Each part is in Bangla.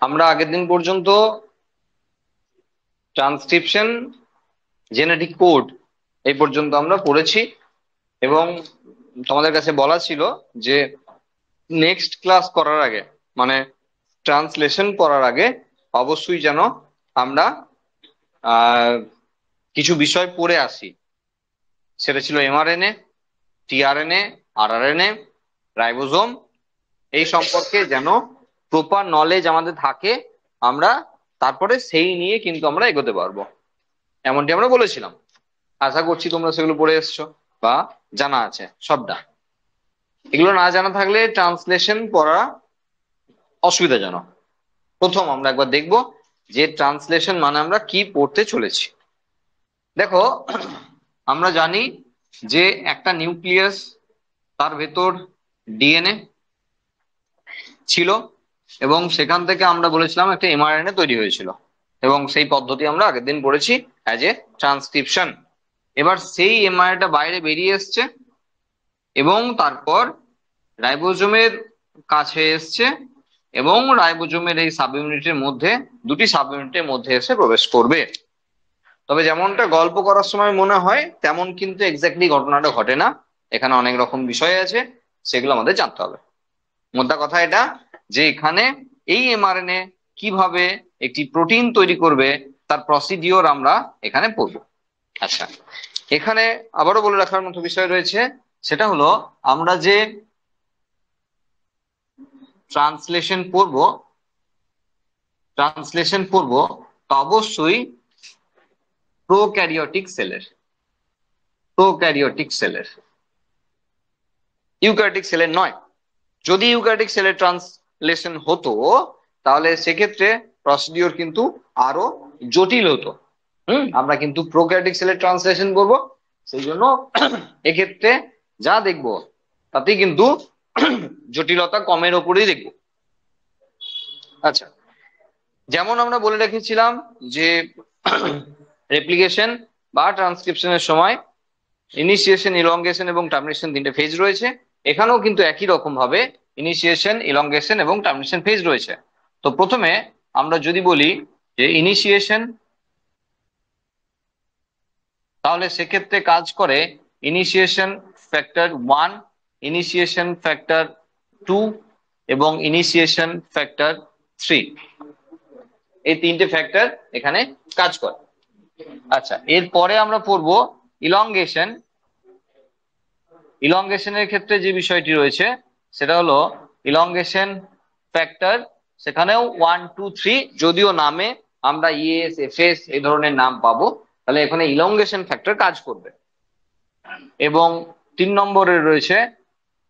আমরা আগের দিন পর্যন্ত ট্রান্সক্রিপশন, জেনেটিক কোড এই পর্যন্ত আমরা পড়েছি এবং তোমাদের কাছে বলা ছিল যে নেক্সট ক্লাস করার আগে, মানে ট্রান্সলেশন করার আগে অবশ্যই যেন আমরা আহ কিছু বিষয় পড়ে আসি। সেটা ছিল এমআরএনএ, টিআরএনএ, আরআরএনএ, রাইবোজোম, এই সম্পর্কে যেন প্রপার নলেজ আমাদের থাকে। আমরা তারপরে সেই নিয়ে কিন্তু আমরা এগোতে পারবো, এমনটি আমরা বলেছিলাম। আশা করছি তোমরা সেগুলো পড়ে এসছো বা জানা আছে সবটা। এগুলো না জানা থাকলে ট্রান্সলেশন পড়া অসুবিধাজনক। প্রথম আমরা একবার দেখব যে ট্রান্সলেশন মানে আমরা কি পড়তে চলেছি। দেখো, আমরা জানি যে একটা নিউক্লিয়াস, তার ভেতর ডিএনএ ছিল এবং সেখান থেকে আমরা বলেছিলাম একটা এমআরএনএ তৈরি হয়েছিল এবং সেই পদ্ধতি আমরা আগের দিন পড়েছি অ্যাজ এ ট্রান্সক্রিপশন। এবার সেই এমআরএনএটা বাইরে বেরিয়ে এসছে এবং তারপর রাইবোজোমের কাছে এসছে এবং রাইবোজোমের এই সাব ইউনিটের মধ্যে, দুটি সাব ইউনিটের মধ্যে এসে প্রবেশ করবে। তবে যেমনটা গল্প করার সময় মনে হয় তেমন কিন্তু এক্স্যাক্টলি ঘটনাটা ঘটে না। এখানে অনেক রকম বিষয় আছে, সেগুলো আমাদের জানতে হবে। মোদ্দা কথা এটা যে এখানে এই এমআরএনএ কিভাবে একটি প্রোটিন তৈরি করবে তার প্রসিডিওর আমরা এখানে পড়বো। আচ্ছা, এখানে আবারও বলে রাখার মতো বিষয় রয়েছে, সেটা হলো আমরা যে ট্রান্সলেশন পড়বো তা অবশ্যই প্রোক্যারিওটিক সেলের, ইউক্যারিওটিক সেলের নয়। যদি ইউক্যারিওটিক সেলের ট্রান্সলেশন হতো তাহলে সেক্ষেত্রে প্রসিডিওর কিন্তু আরো জটিল হতো। আমরা কিন্তু প্রোক্যারিওটিক সেলের ট্রান্সলেশন করবো, সেই জন্য এক্ষেত্রে যা দেখবো তাতেই কিন্তু জটিলতা কমের ওপরেই দেখবো। আচ্ছা, যেমন আমরা বলে রেখেছিলাম যে রেপ্লিকেশন বা ট্রান্সক্রিপশনের সময় ইনিশিয়েশন, ইলংগেশন এবং টার্মিনেশন তিনটে ফেজ রয়েছে। এখানেও কিন্তু একই রকম ভাবে ইনিশিয়েশন, ইলংগেশন এবং টার্মিনেশন ফেজ রয়েছে। তো প্রথমে আমরা যদি বলি যে ইনিশিয়েশন, তাহলে সেক্ষেত্রে কাজ করে ইনিশিয়েশন ফ্যাক্টর 1, ইনিশিয়েশন ফ্যাক্টর 2 এবং ইনিশিয়েশন ফ্যাক্টর 3। এই তিনটে ফ্যাক্টর এখানে কাজ করে। আচ্ছা, এরপরে আমরা পড়বো ইলংগেশন। ইলংগেশনের ক্ষেত্রে যে বিষয়টি রয়েছে সেটা হলো ইলংগেশন ফ্যাক্টর, সেখানেও 1, 2, 3, যদিও নামে আমরা ইএস, এফএস এই ধরনের নাম পাবো, তাহলে এখানে ইলংগেশন ফ্যাক্টর কাজ করবে। এবং 3 নম্বরে রয়েছে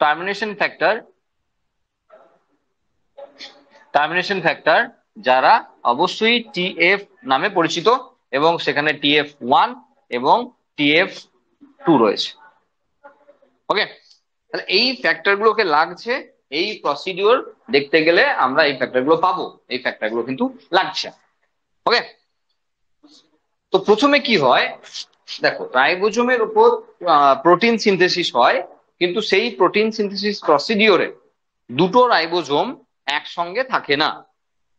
টার্মিনেশন ফ্যাক্টর। যারা অবশ্যই টিএফ নামে পরিচিত এবং সেখানে TF1 এবং TF2 রয়েছে। ওকে, তাহলে এই ফ্যাক্টর গুলোকে লাগছে এই প্রসিডিওর দেখতে গেলে আমরা এই ফ্যাক্টর গুলো পাবো, এই ফ্যাক্টর গুলো কিন্তু লাগছে। ওকে, তো প্রথমে কি হয় দেখো, রাইবোজোমের উপর প্রোটিন সিনথেসিস হয়, কিন্তু সেই প্রোটিন সিনথেসিস প্রসিডিওরে দুটো রাইবোজোম একসঙ্গে থাকে না।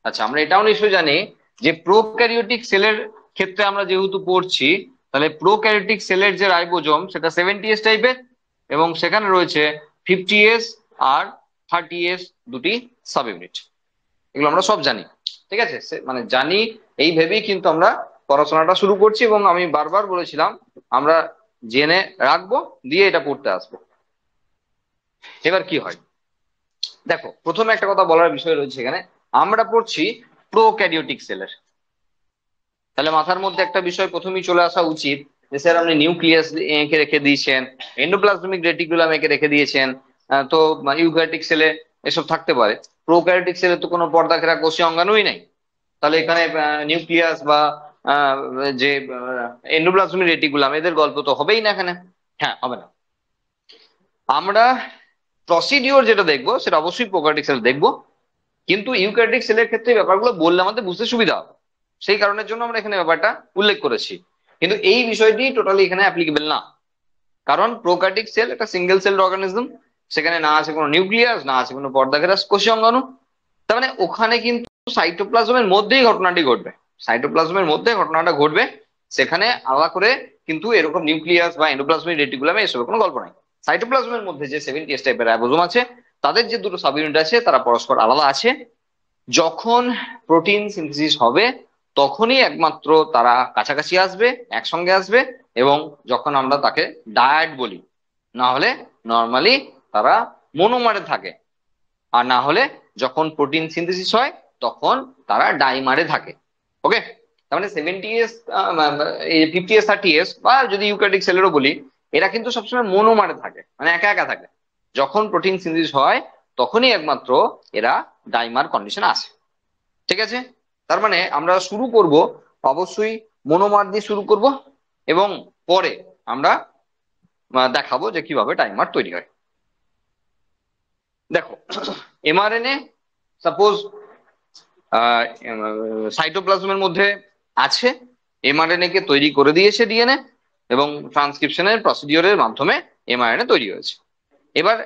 আচ্ছা, আমরা এটাও নিশ্চয়ই জানি যে প্রোক্যারিওটিক সেলের ক্ষেত্রে আমরা যেহেতু পড়ছি, তাহলে প্রোক্যারিওটিক সেলের যে রাইবোজোম সেটা 70S টাইপের এবং সেখানে রয়েছে 50S আর 30S দুটি সাব ইউনিট। এগুলো আমরা সব জানি, ঠিক আছে? মানে জানি এই ভেবেই কিন্তু আমরা পড়াশোনাটা শুরু করছি এবং আমি বারবার বলেছিলাম আমরা জেনে রাখবো দিয়ে এটা পড়তে আসবো। এবার কি হয় দেখো, প্রথমে একটা কথা বলার বিষয় রয়েছে এখানে, আমরা পড়ছি প্রোক্যারিওটিক সেলের। তাহলে মাথার মধ্যে একটা বিষয় প্রথমেই চলে আসা উচিত যে স্যার আপনি নিউক্লিয়াস এঁকে রেখে দিয়েছেন, এন্ডোপ্লাজমিক রেটিকুলাম এঁকে রেখে দিয়েছেন, তো ইউক্যারিওটিক সেলে এসব থাকতে পারে। প্রোক্যারিওটিক সেলে তো কোনো পর্দা ঘেরা কোষীয় অঙ্গাণুই নেই, তাহলে এখানে নিউক্লিয়াস বা যে এন্ডোপ্লাজমিক রেটিকুলাম এদের গল্প তো হবেই না এখানে। হ্যাঁ, হবে না। আমরা প্রসিডিওর যেটা দেখবো সেটা অবশ্যই প্রোক্যারিওটিক সেল দেখবো, কিন্তু ইউক্যারিওটিক সেলের ক্ষেত্রে ব্যাপারগুলো বললে আমাদের বুঝতে সুবিধা হবে, সেই কারণের জন্য আমরা এখানে ব্যাপারটা উল্লেখ করেছি। কিন্তু এই বিষয়টি টোটালি এখানে অ্যাপ্লিকেবল না, কারণ প্রোক্যারিওটিক সেল একটা সিঙ্গেল সেল অর্গানিজম, সেখানে না আছে কোনো নিউক্লিয়াস, না আছে কোনো পর্দা ঘেরা কোষীয় অঙ্গাণু। তার মানে ওখানে কিন্তু সাইটোপ্লাজমের মধ্যেই ঘটনাটি ঘটবে, সাইটোপ্লাজমের মধ্যে ঘটনাটা ঘটবে, সেখানে আলাদা করে কিন্তু এরকম নিউক্লিয়াস বা এন্ডোপ্লাজমিক রেটিকুলামে এসবের কোনো গল্প নাই। সাইটোপ্লাজমের মধ্যে যে 70S টাইপের রাইবোজোম আছে, তাদের যে দুটো সাব ইউনিট আছে তারা পরস্পর আলাদা আছে। যখন প্রোটিন সিনথেসিস হবে তখনই একমাত্র তারা কাছাকাছি আসবে, একসঙ্গে আসবে, এবং যখন আমরা তাকে ডায়াড বলি, না হলে নর্মালি তারা মনোমারে থাকে, আর না হলে যখন প্রোটিন সিনথেসিস হয় তখন তারা ডাইমারে থাকে। ওকে, তার মানে 70S 50S 30S বা যদি ইউক্যারিওটিক সেলেরও বলি, এরা কিন্তু সবসময় মনোমারে থাকে, মানে একা একা থাকে। যখন প্রোটিন সিনথেসিস হয় তখনই একমাত্র এরা ডাইমার কন্ডিশন আসে। ঠিক আছে, তার মানে আমরা শুরু করব অবশ্যই মনোমার দিয়ে শুরু করব, এবং পরে আমরা দেখাবো যে কিভাবে ডাইমার তৈরি হয়। দেখো, এমআরএনএ সাপোজ সাইটোপ্লাজমের মধ্যে আছে, এমআরএনএ কে তৈরি করে দিয়েছে ডিএনএ, এবং ট্রান্সক্রিপশনের প্রসিডিওরের মাধ্যমে এমআরএনএ তৈরি হয়েছে। এবার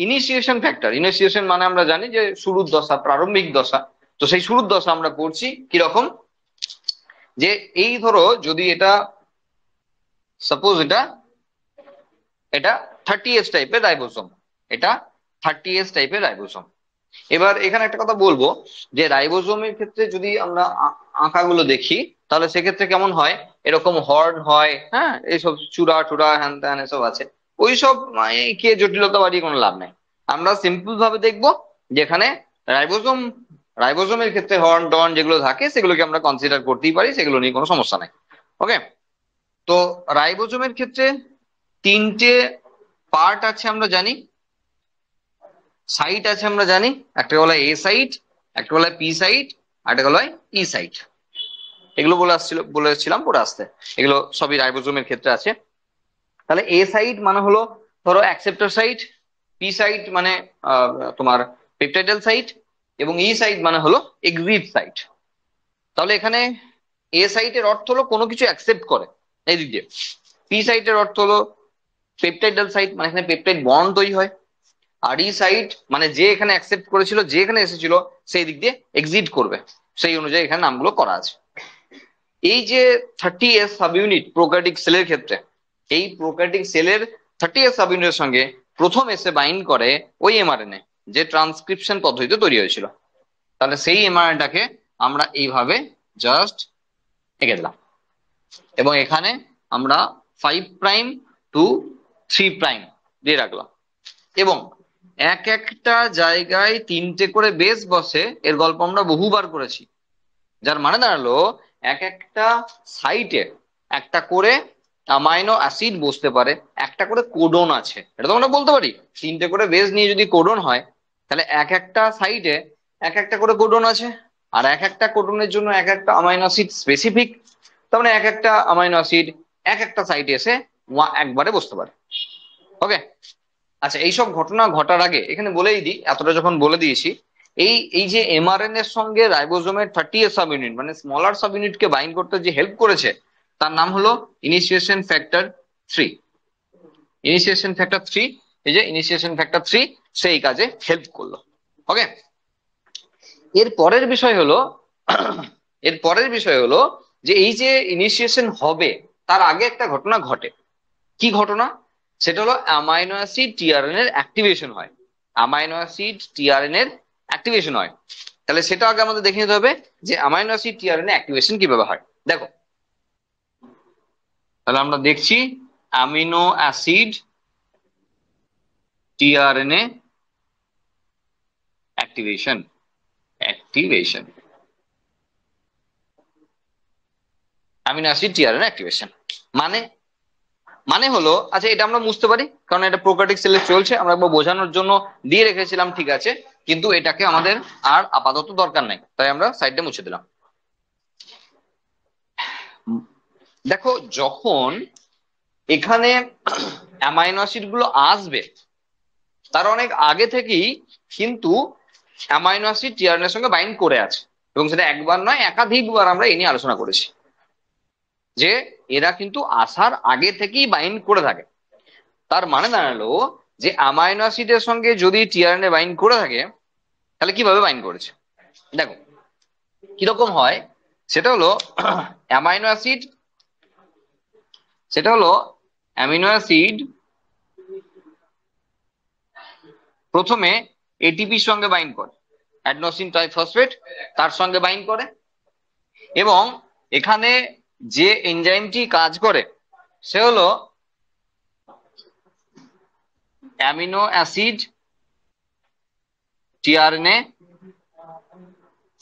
ইনিশিয়েশন ফ্যাক্টর, ইনিশিয়েশন মানে আমরা জানি যে শুরুর দশা, প্রারম্ভিক দশা। তো সেই শুরুর দশা আমরা পড়ছি কিরকম, যে এই ধরো যদি এটা সাপোজ এটা এটা 30S টাইপের রাইবোসোম, এটা 30S টাইপের রাইবোসোম। এবার এখানে একটা কথা বলবো, যে রাইবোজোমের ক্ষেত্রে যদি আমরা আঁকাগুলো দেখি, তাহলে সেক্ষেত্রে কেমন হয়, এরকম হর্ন হয়, হ্যাঁ, এইসব চূড়া টুড়া হ্যান ত্যান এসব আছে। ওইসব কে জটিলতা বাড়িয়ে কোনো লাভ নেই। আমরা সিম্পল ভাবে দেখবো, যেখানে রাইবোজোম, রাইবোজোমের ক্ষেত্রে হর্ন টর্ন যেগুলো থাকে সেগুলোকে আমরা কনসিডার করতেই পারি, সেগুলো নিয়ে কোনো সমস্যা নাই। ওকে, তো রাইবোজোমের ক্ষেত্রে তিনটে পার্ট আছে আমরা জানি, সাইট আছে আমরা জানি, একটা বলা এ সাইট, একটা বলা পি সাইট, আর একটা বলা ই সাইট। এগুলো বলেছিলাম পরে আসতে, এগুলো সবই রাইবোজোমের ক্ষেত্রে আছে। তাহলে এ সাইট মানে হলো ধরো অ্যাকসেপ্টর সাইট, পি সাইট মানে তোমার পেপটাইডাল সাইট, এবং ই সাইট মানে হলো এক্সিট সাইট। তাহলে এখানে এ সাইটের অর্থ হলো কোনো কিছু অ্যাকসেপ্ট করে এই দিক দিয়ে, পি সাইটের অর্থ হলো পেপটাইডাল সাইট, মানে এখানে পেপটাইড বন্ড তৈরি হয়, আর ই সাইট মানে যে এখানে অ্যাকসেপ্ট করেছিল, যে এখানে এসেছিল সেই দিক দিয়ে এক্সিট করবে, সেই অনুযায়ী এখানে নামগুলো করা আছে। এই যে 30S সাব ইউনিট প্রোক্যারিওটিক সেলের ক্ষেত্রে, এই প্রোক্যারিওটিক সেলের 30S সাব ইউনিটের সঙ্গে প্রথম এসে বাইন্ড করে ওই এমআরএনএ, যে ট্রান্সক্রিপশন পদ্ধতিতে তৈরি হয়েছিল। তাহলে সেই এমআরএনএটাকে আমরা এইভাবে জাস্ট এঁকে দিলাম, এবং এখানে আমরা 5' টু 3' দিয়ে রাখলাম, এবং এক একটা জায়গায় তিনটে করে বেস বসে, এর গল্প আমরা বহুবার করেছি। যার মানে দাঁড়ালো এক একটা সাইটে একটা করে অ্যামাইনো অ্যাসিড বসতে পারে, একটা করে কোডন আছে, এটা তো আমরা বলতে পারি। তিনটে করে বেস নিয়ে যদি কোডন হয়, তাহলে এক একটা সাইটে এক একটা করে কোডন আছে, আর এক একটা কোডনের জন্য এক একটা অ্যামাইনো অ্যাসিড স্পেসিফিক। তার মানে এক একটা অ্যামাইনো অ্যাসিড এক একটা সাইটে এসে একবারে বসতে পারে। ওকে, আচ্ছা, এইসব ঘটনা ঘটার আগে এখানে বলেই দিই, এতটা যখন বলে দিয়েছি, এই এই যে এমআরএনএ এর সঙ্গে রাইবোজোমের 30S সাব ইউনিট মানে স্মলার সাব ইউনিট কে বাইন্ড করতে যে হেল্প করেছে, তার নাম হলো ইনিশিয়েশন ফ্যাক্টর 3। ইনিশিয়েশন ফ্যাক্টর 3, এই যে ইনিশিয়েশন ফ্যাক্টর 3 সেই কাজে হেল্প করলো। ওকে, এর পরের বিষয় হলো এর পরের বিষয় হলো যে এই যে ইনিশিয়েশন হবে তার আগে একটা ঘটনা ঘটে। কি ঘটনা? সেটা হলো অ্যামাইনো অ্যাসিড টিআরএন এর অ্যাক্টিভেশন হয়। অ্যামাইনো অ্যাসিড টিআরএন এর অ্যাক্টিভেশন হয়। তাহলে সেটা আগে আমাদের দেখে নিতে হবে যে অ্যামাইনো অ্যাসিড টিআরএন এর অ্যাক্টিভেশন কিভাবে হয়। দেখো, তাহলে আমরা দেখছি amino acid tRNA activation, activation, amino acid tRNA activation মানে, মানে হলো, আচ্ছা এটা আমরা বুঝতে পারি কারণ এটা প্রোক্যারিওটিক সেলে চলছে, আমরা একবার বোঝানোর জন্য দিয়ে রেখেছিলাম, ঠিক আছে, কিন্তু এটাকে আমাদের আর আপাতত দরকার নাই, তাই আমরা সাইডে মুছে দিলাম। দেখো, যখন এখানে অ্যামাইনো অ্যাসিড গুলো আসবে তার অনেক আগে থেকেই কিন্তু অ্যামাইনো অ্যাসিড টিআরএনএ এর সঙ্গে বাইন্ড করে আছে, এবং সেটা একবার নয় একাধিকবার আমরা এই নিয়ে আলোচনা করেছি যে এরা কিন্তু আসার আগে থেকেই বাইন্ড করে থাকে। তার মানে দাঁড়ালো যে অ্যামাইনো অ্যাসিডের সঙ্গে যদি টিআরএনএ বাইন্ড করে থাকে, তাহলে কিভাবে বাইন্ড করেছে? দেখো কিরকম হয়, সেটা হলো অ্যামাইনো অ্যাসিড, সেটা হলো অ্যামিনো অ্যাসিড প্রথমে এটিপির সঙ্গে বাইন্ড করে, অ্যাডনোসিন ট্রাইফসফেট তার সঙ্গে বাইন্ড করে, এবং এখানে যে এনজাইমটি কাজ করে সে হলো amino acid tRNA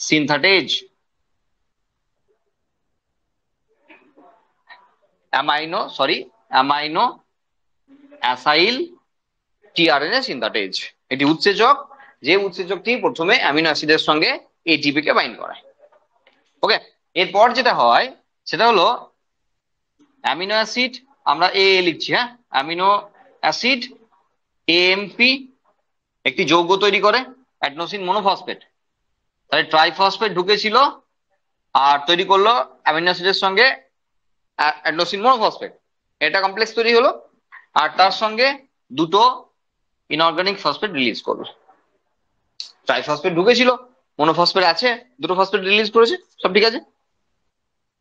synthetase, amino acyl tRNA synthetase. এটি উৎসেচক, যে উৎসেচকটি প্রথমে অ্যামিনো অ্যাসিডের সঙ্গে এটিপি কে বাইন্ড করায়। ওকে, এরপর যেটা হয় সেটা হলো অ্যামিনো অ্যাসিড, আমরা এ লিখছি, হ্যাঁ, অ্যামিনো অ্যাসিড এএমপি একটি যৌগ তৈরি করে, অ্যাডনোসিন মনোফসফেট, তাহলে ট্রাইফসফেট ঢুকেছিল আর তৈরি করলো অ্যামিনো অ্যাসিডের সঙ্গে অ্যাডনোসিন মনোফসফেট, এটা কমপ্লেক্স তৈরি হলো, আর তার সঙ্গে দুটো ইনঅর্গানিক ফসফেট রিলিজ করলো। ট্রাইফসফেট ঢুকেছিল, মনোফসফেট আছে, দুটো ফসফেট রিলিজ করেছে, সব ঠিক আছে,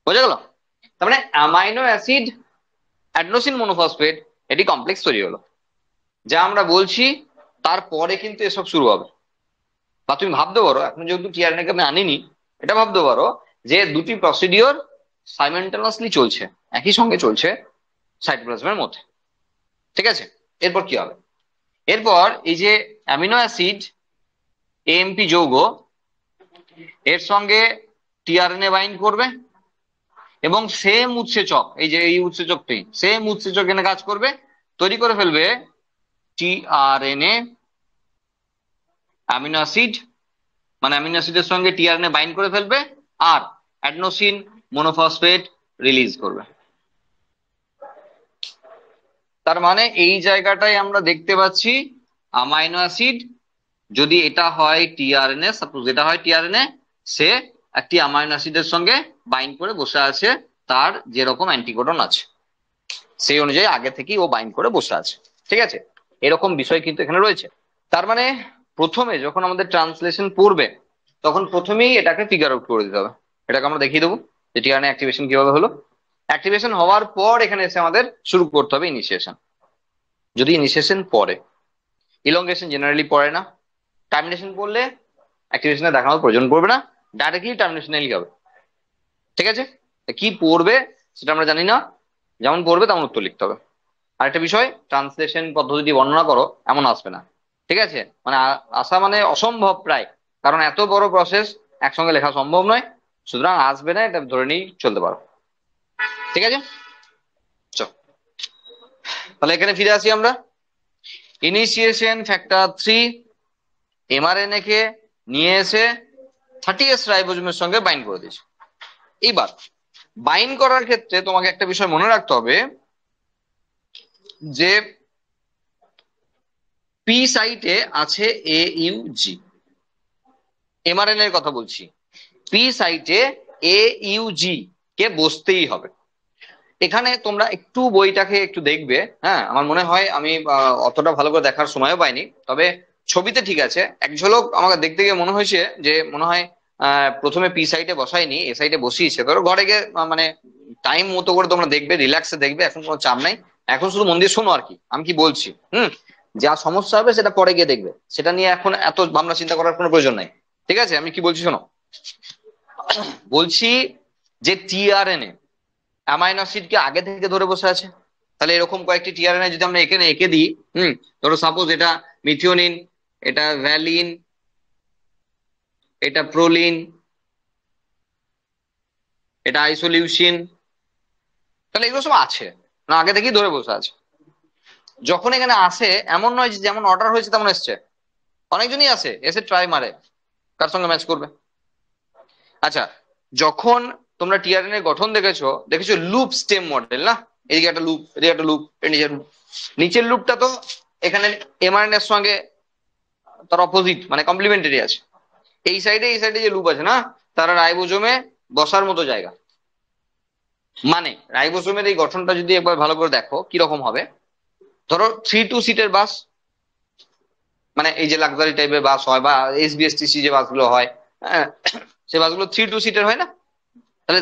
বোঝা গেল? তার মানে অ্যামাইনো অ্যাসিড অ্যাডনোসিন মনোফসফেট এটি কমপ্লেক্স তৈরি হলো, যা আমরা বলছি তারপরে কিন্তু এসব শুরু হবে। বা তুমি ভাবতে পারো, এখন যেহেতু টিআরএনএ কে আমি আনিনি, এটা ভাবতে পারো যে দুটি প্রসিডিওর সাইমেন্টানাসলি চলছে, একই সঙ্গে চলছে সাইটোপ্লাজমের মধ্যে। ঠিক আছে, এরপর কি হবে? এরপর এই যে অ্যামিনো অ্যাসিড এএমপি যৌগ এর সঙ্গে টিআরএনএ বাইন্ড করবে, এবং সেম উৎসেচক, এই যে এই উৎসেচকটি সেম উৎসেচক এনে কাজ করবে, তৈরি করে ফেলবে টিআরএনএ অ্যামিনো অ্যাসিড, মানে অ্যামিনো অ্যাসিডের সঙ্গে টিআরএনএ বাইন্ড করে ফেলবে আর অ্যাডনোসিন মনোফসফেট রিলিজ করবে। তার মানে এই জায়গাটায় আমরা দেখতে পাচ্ছি অ্যামাইনো অ্যাসিড, যদি এটা হয় টিআরএনএ, সাপোজ এটা হয় টিআরএনএ, সে একটি অ্যামাইনো অ্যাসিডের সঙ্গে বাইন্ড করে বসে আছে, তার যেরকম অ্যান্টিকোডন আছে সেই অনুযায়ী আগে থেকেই ও বাইন্ড করে বসে আছে। ঠিক আছে, এরকম বিষয় কিন্তু এখানে রয়েছে। তার মানে প্রথমে যখন আমাদের ট্রান্সলেশন পড়বে তখন প্রথমেই এটাকে ফিগার আউট করে দিতে হবে। এটাকে আমরা দেখিয়ে দেবো যে টিআরএনএ অ্যাক্টিভেশন কিভাবে হলো। অ্যাক্টিভেশন হওয়ার পর এখানে এসে আমাদের শুরু করতে হবে ইনিশিয়েশন। যদি ইনিশিয়েশন পড়ে, ইলংগেশন জেনারেলি পড়ে না, টার্মিনেশন পড়লে অ্যাক্টিভেশনে দেখানোর প্রয়োজন পড়বে না, ডাইরেক্টলি টার্মিনেশনালি হবে। ঠিক আছে, কি পড়বে সেটা আমরা জানি না, যেমন পড়বে তেমন উত্তর লিখতে হবে। আরেকটা বিষয়, ট্রান্সলেশন পদ্ধতিটি বর্ণনা করো এমন আসবে না। ঠিক আছে, মানে আসা মানে অসম্ভব প্রায়, কারণ এত বড় প্রসেস একসঙ্গে লেখা সম্ভব নয়, সুতরাং আসবে না, এটা ধরে নিয়ে চলতে পারো। ঠিক আছে, চল তাহলে এখানে ফিরে আসি আমরা। ইনিশিয়েশন ফ্যাক্টর 3 এমআরএনএ কে নিয়ে এসে 30S রাইবোজোমের সঙ্গে বাইন্ড করে দিয়েছে। এইবার বাইন্ড করার ক্ষেত্রে তোমাকে একটা বিষয় মনে রাখতে হবে যে পি সাইটে আছে AUG, এমআরএনএ এর কথা বলছি, পি সাইটে AUG কে বসতেই হবে। এখানে তোমরা একটু বইটাকে একটু দেখবে, হ্যাঁ, আমার মনে হয় আমি অতটা ভালো করে দেখার সময়ও পাইনি, তবে ছবিতে ঠিক আছে। এক ঝলক আমাকে দেখতে গিয়ে মনে হয়েছে যে মনে হয় প্রথমে পি সাইটে বসায়নি, এ সাইটে বসিয়েছে। ধরো ঘরে গিয়ে মানে টাইম মতো করে তোমরা দেখবে, রিল্যাক্সে দেখবে, এখন কোনো চাপ নাই, এখন শুধু মন দিয়ে শোনো আর কি আমি কি বলছি। যা সমস্যা হবে সেটা পরে গিয়ে দেখবে, সেটা নিয়ে এখন এত ভাবনা চিন্তা করার কোনো প্রয়োজন নাই। ঠিক আছে, আমি কি বলছি শোনো। বলছি যে টিআরএনএ অ্যামাইনো অ্যাসিড কে আগে থেকে ধরে বসে আছে, তাহলে এরকম কয়েকটি টিআরএনএ যদি আমরা এখানে এঁকে দিই, ধরো সাপোজ এটা মিথিওনিন, এটা ভ্যালিন, এটা প্রোলিন, এটা আইসোলিউসিন, তাহলে এগুলো সব আছে না, আগে থেকেই ধরে বসে আছে। যখন এখানে আসে এমন নয় যে যেমন অর্ডার হয়েছে তেমন এসছে, অনেকজনই আসে, এসে ট্রাই মারে কার সঙ্গে ম্যাচ করবে। আচ্ছা, যখন তোমরা টিআরএনএ এর গঠন দেখেছো লুপ স্টেম মডেল না, এদিকে একটা লুপ, এদিকে একটা লুপ, নিচের লুপটা তো এখানে এমআরএনএ এর সঙ্গে তার অপোজিট মানে কমপ্লিমেন্টারি আছে। এই সাইডে যে লুপ আছে না, তারা রাইবোজোমে বসার মতো জায়গা। মানে রাইবোজোমের এই গঠনটা যদি একবার ভালো করে দেখো কিরকম হবে, ধরো 3-2 সিটের বাস, মানে এই যে লাক্সারি টাইপের বাস হয় বা এসবিএসটিসি যে বাসগুলো হয়, হ্যাঁ, সে বাসগুলো 3 সিটের হয় না? তাহলে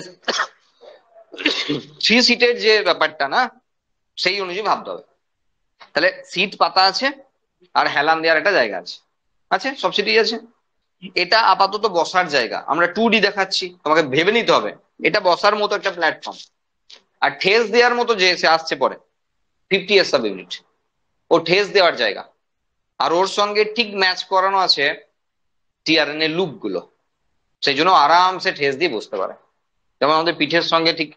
3 সিটের যে ব্যাপারটা না, সেই অনুযায়ী ভাবতে হবে। তাহলে সিট পাতা আছে আর হেলান দেওয়ার একটা জায়গা আছে, আছে সব সিটেই আছে। এটা আপাতত বসার জায়গা, আমরা 2D দেখাচ্ছি, তোমাকে ভেবে নিতে হবে এটা বসার মতো একটা প্ল্যাটফর্ম। আর ঠেস দেওয়ার মতো যে সে আসছে পরে 50 সাব ইউনিট, ও ঠেস দেওয়ার জায়গা। আর ওর সঙ্গে ঠিক ম্যাচ করানো আছে টিআরএন এর লুপ গুলো, সেই জন্য আরামসে ঠেস দিয়ে বসতে পারে। যেমন আমাদের পিঠের সঙ্গে ঠিক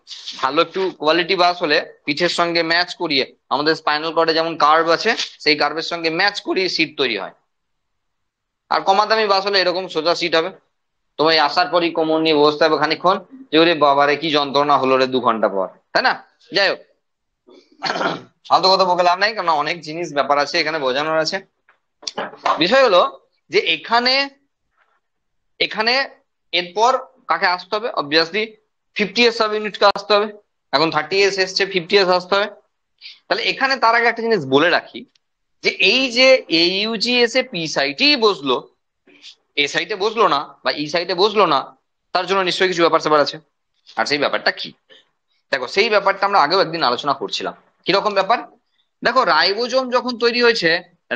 ভালো একটু কোয়ালিটি বাস হলে পিঠের সঙ্গে ম্যাচ করিয়ে আমাদের স্পাইনাল কর্ডে যেমন কার্ভ আছে সেই কার্ভের সঙ্গে ম্যাচ করিয়ে সিট তৈরি হয়। আর কমা দামি বাস হলে এরকম সোজা সিট হবে, তোমায় আসার পরই কোমর নিয়ে বসতে হবে খানিক্ষণ, যে ওরে বাবারে কি যন্ত্রণা হলো রে 2 ঘন্টা পর, তাই না? যাই হোক, ফালতু কথা বলে লাভ নাই, কারণ অনেক জিনিস ব্যাপার আছে এখানে বোঝানোর আছে। বিষয় হলো যে এখানে এখানে এরপর কাকে আসতে হবে? অবভিয়াসলি 50 সাব ইউনিটকে আসতে হবে। এখন 30 এসছে, 50 আসতে হবে। তাহলে এখানে তার আগে একটা জিনিস বলে রাখি, যে এই যে এইউজি এসে পি সাইটেই বসলো, এ সাইটে বসলো না বা ই সাইটে বসলো না, তার জন্য নিশ্চয়ই কিছু ব্যাপার স্যাপার আছে। আর সেই ব্যাপারটা কি? দেখো, সেই ব্যাপারটা আমরা আগেও একদিন আলোচনা করছিলাম। কিরকম ব্যাপার? দেখো, রাইবোজোম যখন তৈরি হয়েছে,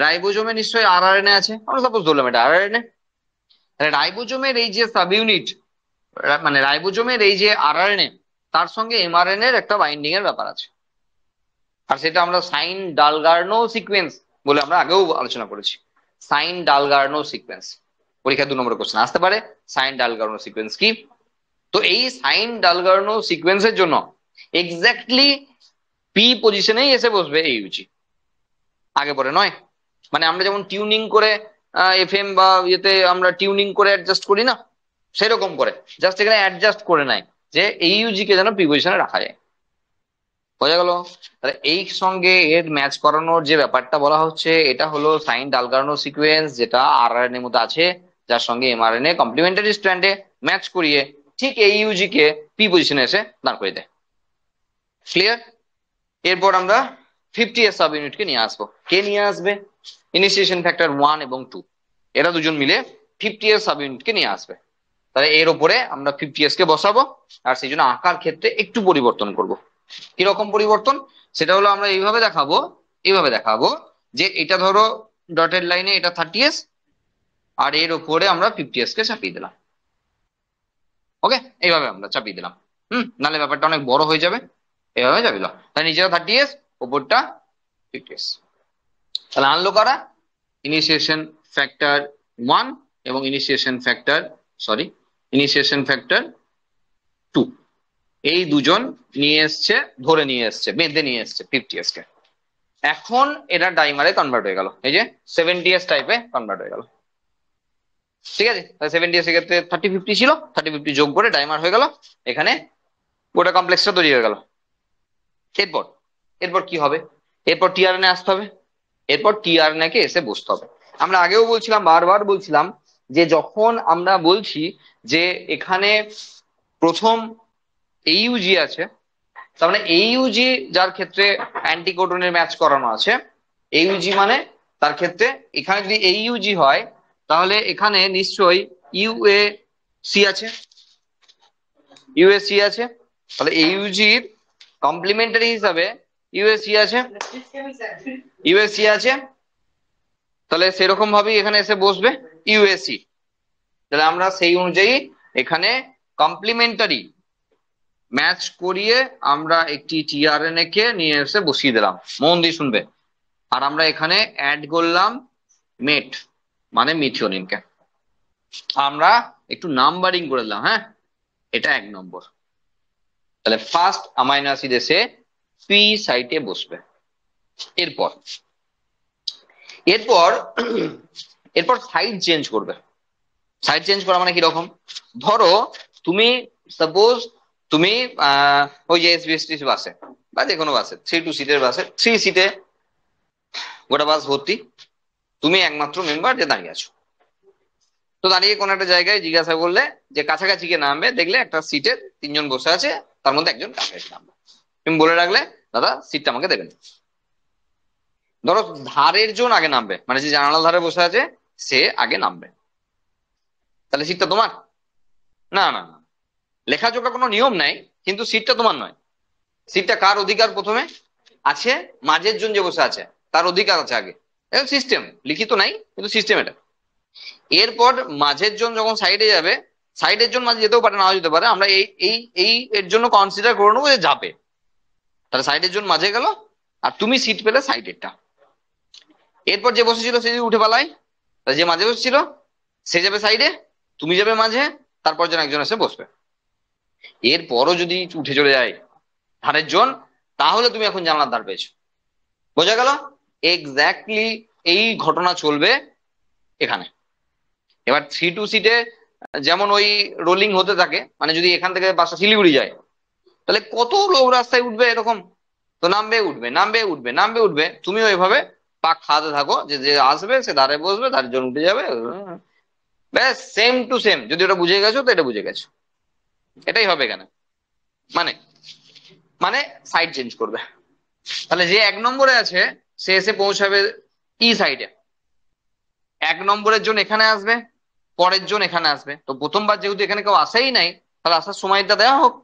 রাইবোজোমে নিশ্চয়ই আরআরএনএ আছে, আমরা সাপোজ ধরলাম এটা আরআরএনএ। রাইবোজোমের এই যে সাব ইউনিট, মানে রাইবোজোমের এই যে আরআরএনএ, তার সঙ্গে এমআরএনএ এর একটা বাইন্ডিং এর ব্যাপার আছে। আর সেটা আমরা সাইন ডালগার্নো সিকোয়েন্স বলে আমরা আগেও আলোচনা করেছি। সাইন ডালগার্নো সিকোয়েন্স, পরীক্ষা 2 নম্বরের কোশ্চেন আসতে পারে, সাইন ডালগার্নো সিকোয়েন্স কি। তো এই সাইন ডালগার্নো সিকোয়েন্সের জন্য এক্স্যাক্টলি পি পজিশনেই এসে বসবে এইউজি, আগে পরে নয়। মানে আমরা যেমন টিউনিং করে এফএম বা ইয়েতে আমরা টিউনিং করে অ্যাডজাস্ট করি না, সেরকম করে জাস্ট এখানে অ্যাডজাস্ট করে নাই যে এইউজি কে যেন পি পজিশনে রাখা যায়। বোঝা গেল? তাহলে এই সঙ্গে এর ম্যাচ করানোর যে ব্যাপারটা বলা হচ্ছে, এটা হলো সাইন ডালগার্নো সিকোয়েন্স, যেটা আরআরএনএ এর মধ্যে আছে, যার সঙ্গে এমআরএনএ কমপ্লিমেন্টারি স্ট্র্যান্ডে ম্যাচ করিয়ে ঠিক এইউজি কে পি পজিশনে এসে দাঁড় করে দেয়। ক্লিয়ার? এরপর আমরা 50 সাব ইউনিটকে নিয়ে আসবো। কে নিয়ে আসবে? ইনিশিয়েশন ফ্যাক্টর 1 এবং 2, এরা দুজন মিলে 50 সাব ইউনিটকে নিয়ে আসবে। তাহলে এর উপরে আমরা 50 কে বসাবো, আর সেই জন্য আঁকার ক্ষেত্রে একটু পরিবর্তন করব। কিরকম পরিবর্তন? সেটা হলো আমরা এইভাবে দেখাবো যে এটা ধরো ডটেড লাইনে এটা 30s, আর এর উপরে আমরা 50s কে চাপিয়ে দিলাম। ওকে, এইভাবে আমরা চাপিয়ে দিলাম। নাহলে ব্যাপারটা অনেক বড় হয়ে যাবে। এইভাবে চাপিয়ে দিলাম, তাই নিচেটা 30s, উপরটা 50s। তাহলে আনলো কারা? ইনিশিয়েশন ফ্যাক্টর 1 এবং ইনিশিয়েশন ফ্যাক্টর 2, এই দুজন ধরে নিয়ে এসছে, বেঁধে নিয়ে এসছে 50s কে। এখন এটা ডাইমারে কনভার্ট হয়ে গেল, এই যে 70s টাইপে কনভার্ট হয়ে গেল। ঠিক আছে, 70s এর ক্ষেত্রে 30-50 ছিল, 30-50 যোগ করে ডাইমার হয়ে গেল, এখানে গোটা কমপ্লেক্সটা তৈরি হয়ে গেল। এরপর এরপর কি হবে? এরপর টিআরএনএ আসতে হবে, এরপর টিআরএনএ কে এসে বসতে হবে। আমরা আগেও বলছিলাম, বারবার বলছিলাম, যে যখন আমরা বলছি যে এখানে প্রথম এইউজি আছে, তার মানে এইউজি যার ক্ষেত্রে অ্যান্টিকোডনের ম্যাচ করানো আছে, এইউজি মানে তার ক্ষেত্রে এখানে যদি এইউজি হয়, তাহলে এখানে নিশ্চয়ই ইউএসি আছে, ইউএসসি আছে। তাহলে এইউজির কমপ্লিমেন্টারি হিসাবে ইউএসসি আছে, ইউএসসি আছে। তাহলে সেরকম ভাবেই এখানে এসে বসবে ইউএসসি। তাহলে আমরা সেই অনুযায়ী এখানে কমপ্লিমেন্টারি ম্যাচ করিয়ে আমরা একটি টিআরএনএ কে নিয়ে এসে বসিয়ে দিলাম, মন দিয়ে শুনবে। আর আমরা এখানে অ্যাড করলাম মেট, মানে মিথিওনিনকে আমরা একটু নাম্বারিং করে দিলাম। হ্যাঁ, এটা 1 নম্বর। তাহলে ফার্স্ট অ্যামাইনো অ্যাসিড এসে পি সাইটে বসবে। এরপর এরপর এরপর সাইড চেঞ্জ করবে। সাইড চেঞ্জ করা মানে কিরকম? ধরো তুমি সাপোজ তুমি ওই যে এসবিএসটি বাসে বা যে কোনো বাসে 3 সিটের বাসে 3 সিটে গোটা বাস ভর্তি, তুমি একমাত্র মেম্বার যে দাঁড়িয়ে আছো। তো দাঁড়িয়ে কোনো একটা জায়গায় জিজ্ঞাসা করলে যে কাছাকাছি কে নামবে, দেখলে একটা সিটে 3 জন বসে আছে, তার মধ্যে একজন কাছাকাছি নামবে, তুমি বলে রাখলে দাদা সিটটা আমাকে দেবেন। ধরো ধারের জন আগে নামবে, মানে যে জানালার ধারে বসে আছে সে আগে নামবে। তাহলে সিটটা তোমার? না না না, লেখাজোকা কোনো নিয়ম নাই, কিন্তু সিটটা তোমার নয়। সিটটা কার অধিকার? প্রথমে আছে মাঝের জন যে বসে আছে, তার অধিকার আছে আগে। সিস্টেম লিখিত নাই, কিন্তু সিস্টেম এটা। এরপর মাঝের জন যখন সাইডে যাবে, সাইডের জন মাঝে যেতেও পারে, নাও যেতে পারে, আমরা এই এই এই এর জন্য কনসিডার করে নেবো যে যাবে। তাহলে সাইডের জন মাঝে গেল, আর তুমি সিট পেলে সাইডেরটা। এরপর যে বসেছিল সে যদি উঠে পালায়, তাহলে যে মাঝে বসেছিল সে যাবে সাইডে, তুমি যাবে মাঝে, তারপর যেন একজন এসে বসবে। এরপরও যদি উঠে চলে যায় ধারের জন, তাহলে তুমি এখন জানলার ধার পেয়েছো। বোঝা গেল? এক্স্যাক্টলি এই ঘটনা চলবে এখানে। এবার 3-2 সিটে যেমন ওই রোলিং হতে থাকে, মানে যদি এখান থেকে বাসটা শিলিগুড়ি যায়, তাহলে কত লোক রাস্তায় উঠবে এরকম, তো নামবে উঠবে, নামবে উঠবে, নামবে উঠবে, তুমিও এভাবে পাক খাওয়াতে থাকো, যে যে আসবে সে ধারে বসবে, ধারের জন উঠে যাবে, ব্যাস সেম টু সেম। যদি ওটা বুঝে গেছো তো এটা বুঝে গেছো, এটাই হবে এখানে। মানে মানে সাইড চেঞ্জ করবে। তাহলে যে 1 নম্বরে আছে সে এসে পৌঁছাবে ই সাইডে, 1 নম্বরের জন এখানে আসবে, পরের জন এখানে আসবে। তো প্রথমবার যেহেতু এখানে কেউ আসেই নাই, তাহলে আসার সময়টা দেওয়া হোক।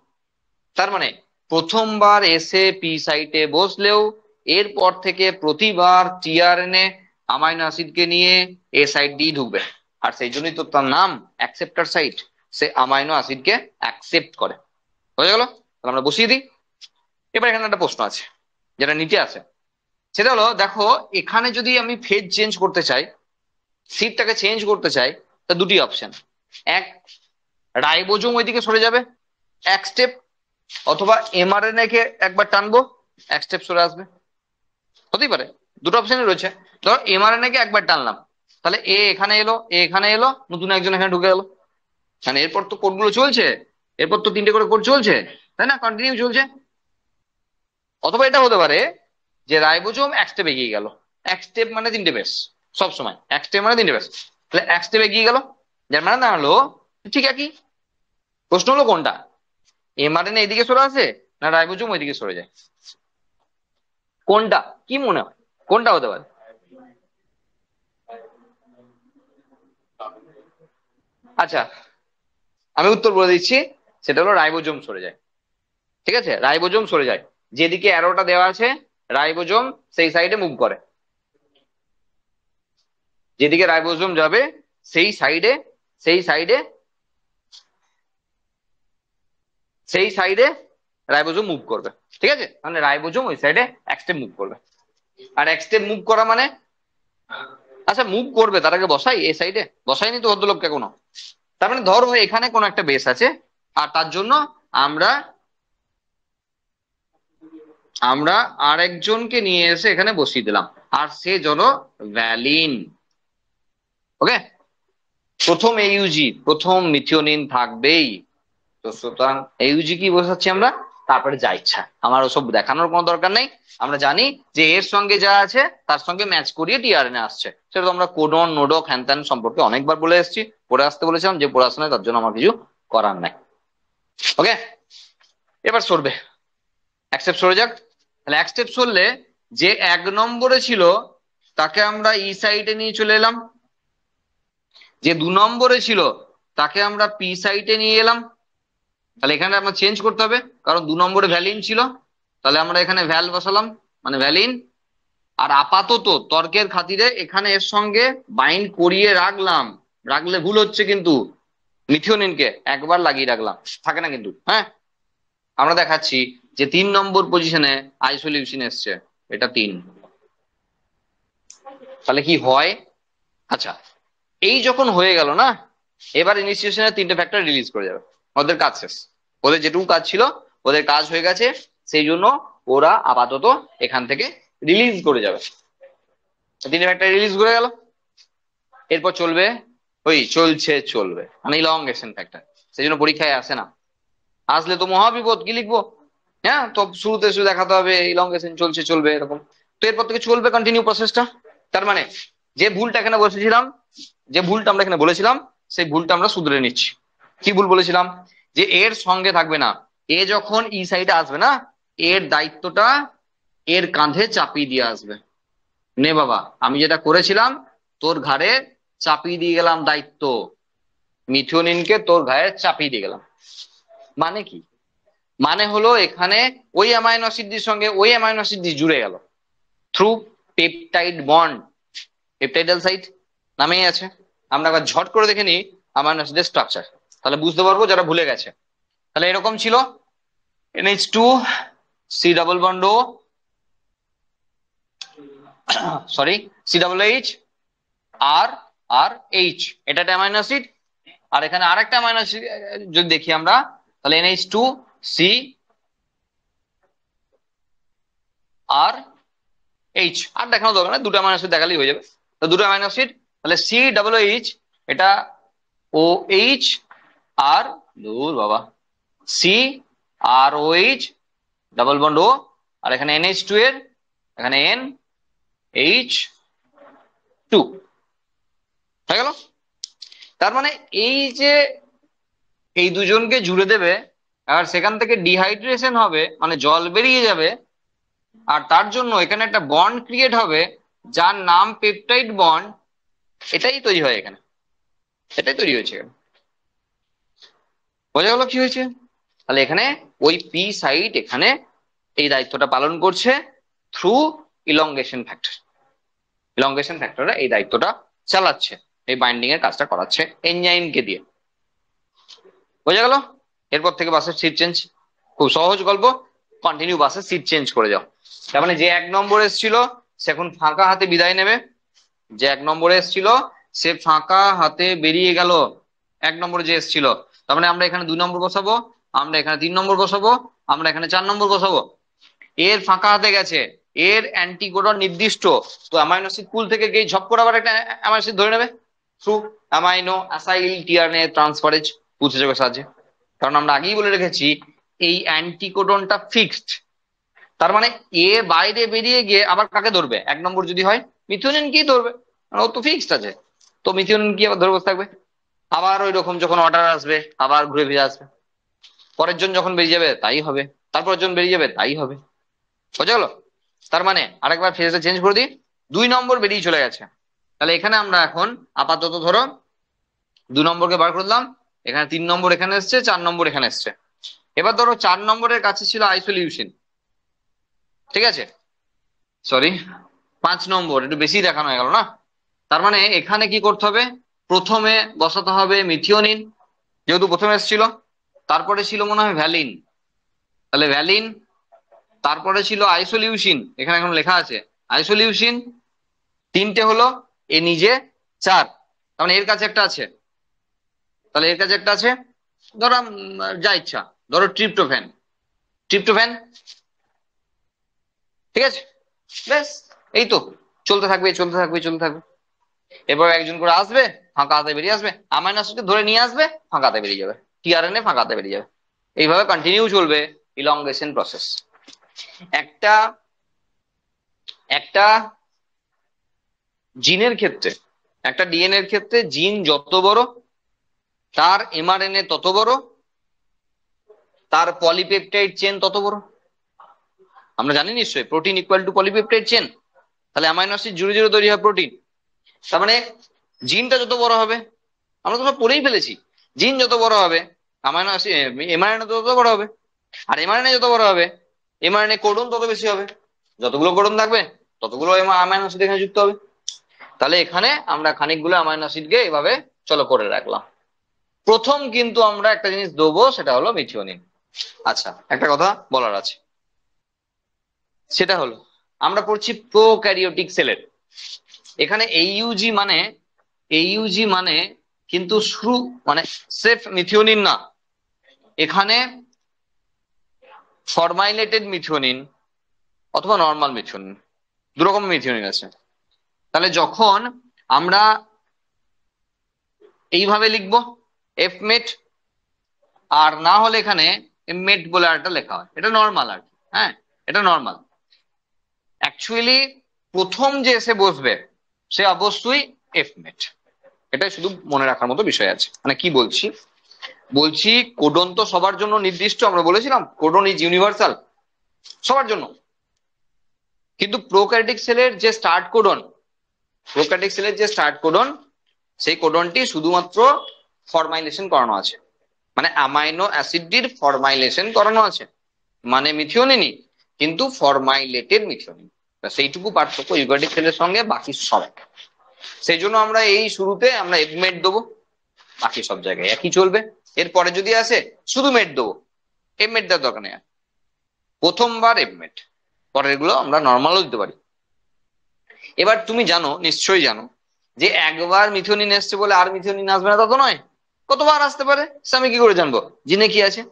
তার মানে প্রথমবার এসে পি সাইটে বসলেও এরপর থেকে প্রতিবার টিআরএনএ অ্যামাইনো অ্যাসিডকে নিয়ে এ সাইড দিয়ে ঢুকবে। আর সেই জন্যই তো তার নাম অ্যাকসেপ্টার সাইট, সে অ্যামাইনো অ্যাসিডকে অ্যাকসেপ্ট করে। বুঝা গেল? তাহলে আমরা বসিয়ে দিই। এবার এখানে একটা প্রশ্ন আছে যেটা নিচে আছে, সেটা হলো দেখো, এখানে যদি আমি ফেজ চেঞ্জ করতে চাই, সিটটাকে চেঞ্জ করতে চাই, তা দুটি অপশন। এক, রাইবোজোম ওইদিকে সরে যাবে 1 স্টেপ, অথবা এমআরএনএ কে একবার টানবো, 1 স্টেপ সরে আসবে। হতেই পারে, দুটো অপশনই রয়েছে। ধরো এমআরএনএ কে একবার টানলাম, তাহলে এ এখানে এলো, এ এখানে এলো, নতুন একজন এখানে ঢুকে গেলো। মানে এরপর তো কোডগুলো চলছে, এরপর তো 3টে করে কোড চলছে, তাই না? কন্টিনিউ চলছে। অথবা এটা হতে পারে যে রাইবোজোম 1 স্টেপ এগিয়ে গেল, 1 স্টেপ মানে 3টে বেস, সবসময় 1 স্টেপ মানে 3টে বেস। তাহলে 1 স্টেপ এগিয়ে গেল, যার মানে দাঁড়ালো ঠিক একই। প্রশ্ন হলো কোনটা, এমআরএনএ এদিকে সরে আসে না রাইবোজোম ওইদিকে সরে যায়? কোনটা কি মনে হয়, কোনটা হতে পারে? আচ্ছা, আমি উত্তর বলে দিচ্ছি, সেটা হলো রাইবোজোম সরে যায়। ঠিক আছে, রাইবোজোম সরে যায়, যেদিকে অ্যারোটা দেওয়া আছে রাইবোজোম সেই সাইডে মুভ করে। যেদিকে রাইবোজোম যাবে সেই সাইডে, সেই সাইডে, সেই সাইডে রাইবোজোম মুভ করবে। ঠিক আছে, মানে রাইবোজোম ওই সাইডে 1 স্টেপ মুভ করবে। আর 1 স্টেপ মুভ করা মানে, আচ্ছা মুভ করবে তার আগে বসাই, এই সাইডে বসাইনি তো ভদ্রলোককে কোনো। তার মানে ধরো এখানে কোনো একটা বেস আছে, আর তার জন্য আমরা আমরা আরেকজনকে নিয়ে এসে এখানে বসিয়ে দিলাম, আর সে হলো ভ্যালিন। ওকে, প্রথম এইউজি, প্রথম মিথিওনিন থাকবেই। তো সুতরাং এইউজি কি বসাচ্ছি আমরা, তারপরে যা ইচ্ছা, আমার ওসব দেখানোর কোনো দরকার নেই। আমরা জানি যে এর সঙ্গে যা আছে তার সঙ্গে ম্যাচ করিয়ে টিআরএনএ আসছে। সেটা তো আমরা কোডন নোডক হ্যান ত্যান সম্পর্কে অনেকবার বলে এসেছি, পড়ে আসতে বলেছিলাম, যে পড়াশোনায় তার জন্য আমার কিছু করার নাই। ওকে, এবার সরবে, 1 স্টেপ সরে যাক। তাহলে 1 স্টেপ সরলে যে 1 নম্বরে ছিল তাকে আমরা ই সাইডে নিয়ে চলে এলাম, যে 2 নম্বরে ছিল তাকে আমরা পি সাইডে নিয়ে এলাম। তাহলে এখানে আমরা চেঞ্জ করতে হবে, কারণ 2 নম্বরে ভ্যালিন ছিল, তাহলে আমরা এখানে ভ্যাল বসালাম, মানে ভ্যালিন। আর আপাতত তর্কের খাতিরে এখানে এর সঙ্গে বাইন্ড করিয়ে রাখলাম, রাখলে ভুল হচ্ছে কিন্তু, মিথিওনিনকে একবার লাগিয়ে রাখলাম, থাকে না কিন্তু। হ্যাঁ, আমরা দেখাচ্ছি যে 3 নম্বর পজিশনে আইসোলিউশন এসছে, এটা 3। তাহলে কি হয়? আচ্ছা, এই যখন হয়ে গেল না, এবার ইনিশিয়েশনের 3টে ফ্যাক্টর রিলিজ করে যাবে, ওদের কাজ শেষ, ওদের যেটুকু কাজ ছিল ওদের কাজ হয়ে গেছে, সেই জন্য ওরা আপাতত এখান থেকে রিলিজ করে যাবে। 3টে ফ্যাক্টর রিলিজ করে গেল, এরপর চলবে ওই চলছে চলবে, মানে ইলংগেশন ফ্যাক্টর। সেই জন্য পরীক্ষায় আসে না, আসলে তো মহাবিপদ, কি লিখবো? হ্যাঁ, তো শুরুতে শুধু দেখাতে হবে ইলংগেশন চলছে চলবে এরকম। তো এরপর থেকে চলবে কন্টিনিউ প্রসেসটা। তার মানে যে ভুলটা এখানে বসেছিলাম, যে ভুলটা আমরা এখানে বলেছিলাম, সেই ভুলটা আমরা শুধরে নিচ্ছি। কি ভুল বলেছিলাম? যে এর সঙ্গে থাকবে না, এ যখন ই সাইডে আসবে না, এর দায়িত্বটা এর কাঁধে চাপিয়ে দিয়ে আসবে। নে বাবা, আমি যেটা করেছিলাম তোর ঘাড়ে চাপিয়ে দিয়ে গেলাম দায়িত্ব, মিথিওনিনকে তোর গায়ে চাপিয়ে দিয়ে গেলাম। মানে কি? মানে হলো এখানে ওই অ্যামাইনো অ্যাসিডটির সঙ্গে ওই অ্যামাইনো অ্যাসিডটি জুড়ে গেল থ্রু পেপটাইড বন্ড। পেপটাইডাল সাইট নামেই আছে। আমরা আবার ঝট করে দেখে নিই অ্যামাইনো অ্যাসিডের স্ট্রাকচার, তাহলে বুঝতে পারবো যারা ভুলে গেছে। তাহলে এরকম ছিল NH2 C double bond O, sorry C double H আর আর H, এটা একটা অ্যামাইনো অ্যাসিড। আর এখানে আরেকটা অ্যামাইনো অ্যাসিড যদি দেখি আমরা, তাহলে NH2 C আর H, আর দেখানো দরকার না, দুটো অ্যামাইনো অ্যাসিড দেখালেই হয়ে যাবে। তো দুটো অ্যামাইনো অ্যাসিড, তাহলে C ডাবল H এটা OH আর দূর বাবা C আর OH ডাবল বন্ড O, আর এখানে NH2 এর এখানে NH2 হয়ে গেল। তার মানে এই যে এই দুজনকে জুড়ে দেবে, আর সেখান থেকে ডিহাইড্রেশন হবে মানে জল বেরিয়ে যাবে, আর তার জন্য এখানে একটা বন্ড ক্রিয়েট হবে যার নাম পেপটাইড বন্ড। এটাই তৈরি হয় এখানে, এটাই তৈরি হয়েছে এখানে। বোঝা গেল কি হয়েছে? তাহলে এখানে ওই পি সাইট এখানে এই দায়িত্বটা পালন করছে থ্রু ইলংগেশন ফ্যাক্টর। ইলংগেশন ফ্যাক্টররা এই দায়িত্বটা চালাচ্ছে, এই বাইন্ডিং এর কাজটা করাচ্ছে এনজাইমকে দিয়ে। বোঝা গেল? এরপর থেকে বাসের সিট চেঞ্জ, খুব সহজ গল্প, কন্টিনিউ বাসের সিট চেঞ্জ করে যাও। তার মানে যে 1 নম্বর এসেছিল সে এখন ফাঁকা হাতে বিদায় নেবে। যে 1 নম্বরে এসেছিল সে ফাঁকা হাতে বেরিয়ে গেল, 1 নম্বরে যে এসেছিল। তার মানে আমরা এখানে 2 নম্বর বসাবো, আমরা এখানে 3 নম্বর বসাবো, আমরা এখানে 4 নম্বর বসাবো। এর ফাঁকা হাতে গেছে, এর অ্যান্টিকোডন নির্দিষ্ট, তো অ্যামাইনো অ্যাসিড পুল থেকে গিয়ে ঝপ করে আবার একটা অ্যামাইনো অ্যাসিড ধরে নেবে through amino acyl tRNA transferase উৎসেচকের সাহায্যে। কারণ আমরা আগেই বলে রেখেছি এই অ্যান্টিকোডনটা ফিক্সড। তার মানে এ বাইরে বেরিয়ে গিয়ে আবার কাকে ধরবে? 1 নম্বর যদি হয় মিথিওনিন কি ধরবে, ও তো ফিক্সড আছে। তো মিথিওনিন কি আবার ধরে বসে থাকবে? আবার ওই রকম যখন অর্ডার আসবে আবার ঘুরে ফিরে আসবে, পরের জন যখন বেরিয়ে যাবে তাই হবে, তারপরের জন বেরিয়ে যাবে তাই হবে। বোঝা গেল? তার মানে আরেকবার ফেজটা চেঞ্জ করে দিই, 2 নম্বর বেরিয়ে চলে গেছে। তাহলে এখানে আমরা এখন আপাতত ধরো 2 নম্বরকে বার করে দিলাম, এখানে 3 নম্বর এখানে এসছে, 4 নম্বর এখানে এসছে। এবার ধরো 4 নম্বরের কাছে ছিল আইসোলিউশন, ঠিক আছে, সরি 5 নম্বর, একটু বেশি দেখানো হয়ে গেল না। তার মানে এখানে কি করতে হবে? প্রথমে বসাতে হবে মিথিওনিন, যেহেতু প্রথমে এসেছিল। তারপরে ছিল মনে হয় ভ্যালিন, তাহলে ভ্যালিন। তারপরে ছিল আইসোলিউশন, এখানে এখন লেখা আছে আইসোলিউশন। 3টে হলো, এ নিজে 4, তার মানে এর কাছে একটা আছে, তাহলে এর কাছে একটা আছে। ধরো যা ইচ্ছা, ধরো ট্রিপ্টোফ্যান, ট্রিপ্টোফ্যান, ঠিক আছে, ব্যাস এই তো চলতে থাকবে চলতে থাকবে চলতে থাকবে। এবার একজন করে আসবে, ফাঁকা হাতে বেরিয়ে আসবে, অ্যামাইনো অ্যাসিডকে ধরে নিয়ে আসবে, ফাঁকা হাতে বেরিয়ে যাবে, টিআরএনএ ফাঁকা হাতে বেরিয়ে যাবে। এইভাবে কন্টিনিউ চলবে ইলংগেশন প্রসেস। একটা একটা জিনের ক্ষেত্রে, একটা ডিএনএ এর ক্ষেত্রে জিন যত বড় তার এমআরএনএ তত বড়, তার পলিপেপটাইড চেন তত বড়। আমরা জানি নিশ্চয়ই protein equal to polypeptide chain, তাহলে অ্যামাইনো অ্যাসিড জুড়ে জুড়ে তৈরি হয় প্রোটিন। তার মানে জিনটা যত বড় হবে, আমরা তো সব পড়েই ফেলেছি, জিন যত বড় হবে অ্যামাইনো অ্যাসিড এমআরএনএ তত বড় হবে, আর এমআরএনএ যত বড় হবে এমআরএনএ কোডন তত বেশি হবে। যতগুলো কোডন থাকবে ততগুলো অ্যামাইনো অ্যাসিড এখানে যুক্ত হবে। তাহলে এখানে আমরা খানিকগুলো অ্যামাইনো অ্যাসিডকে এভাবে চলো করে রাখলাম। প্রথম কিন্তু আমরা একটা জিনিস দেবো, সেটা হলো মিথিওনিন। আচ্ছা, একটা কথা বলার আছে, সেটা হলো আমরা পড়ছি প্রোক্যারিওটিক সেলের। এখানে এইইউজি মানে কিন্তু শুরু মানে সেফ মিথিওনিন না, এখানে ফরমাইলেটেড মিথিওনিন অথবা নর্মাল মিথিওনিন, দুরকম মিথিওনিন আছে। তাহলে যখন আমরা এইভাবে লিখবো এফ মেট, আর না হলে এখানে মেট বলে একটা লেখা হয়, এটা নর্মাল আর কি। হ্যাঁ, এটা নর্মাল। অ্যাকচুয়ালি প্রথম যে এসে বসবে সে অবশ্যই এফ মেট, এটাই শুধু মনে রাখার মতো বিষয় আছে। মানে কি বলছি, বলছি কোডন তো সবার জন্য নির্দিষ্ট, আমরা বলেছিলাম কোডন ইজ ইউনিভার্সাল সবার জন্য, কিন্তু প্রোক্যারিওটিক সেলের যে স্টার্ট কোডন, প্রোক্যারিওটিক সেলের যে স্টার্ট কোডন, সেই কোডনটি শুধুমাত্র ফরমাইলেশন করানো আছে, মানে অ্যামাইনো অ্যাসিডটির ফরমাইলেশন করানো আছে, মানে মিথিওনিনই, কিন্তু ফরমাইলেটেড মিথিওনিন। সেইটুকু পার্থক্য ইউক্যারিওটিক সেলের সঙ্গে, বাকি সব। সেই জন্য আমরা এই শুরুতে আমরা এগমেট দেবো, বাকি সব জায়গায় একই চলবে। এরপরে যদি আসে শুধু মেট দেবো, এমমেট দেওয়ার দরকার নেই, প্রথমবার এমমেট, পরের গুলো আমরা নর্মালও দিতে পারি। এবার তুমি জানো, নিশ্চয়ই জানো, যে একবার মিথিওনিন এসছে বলে আর মিথিওনিন আসবে না তা তো নয়, কতবার আসতে পারে সে আমি কি করে জানবো? জিনে কি আছে?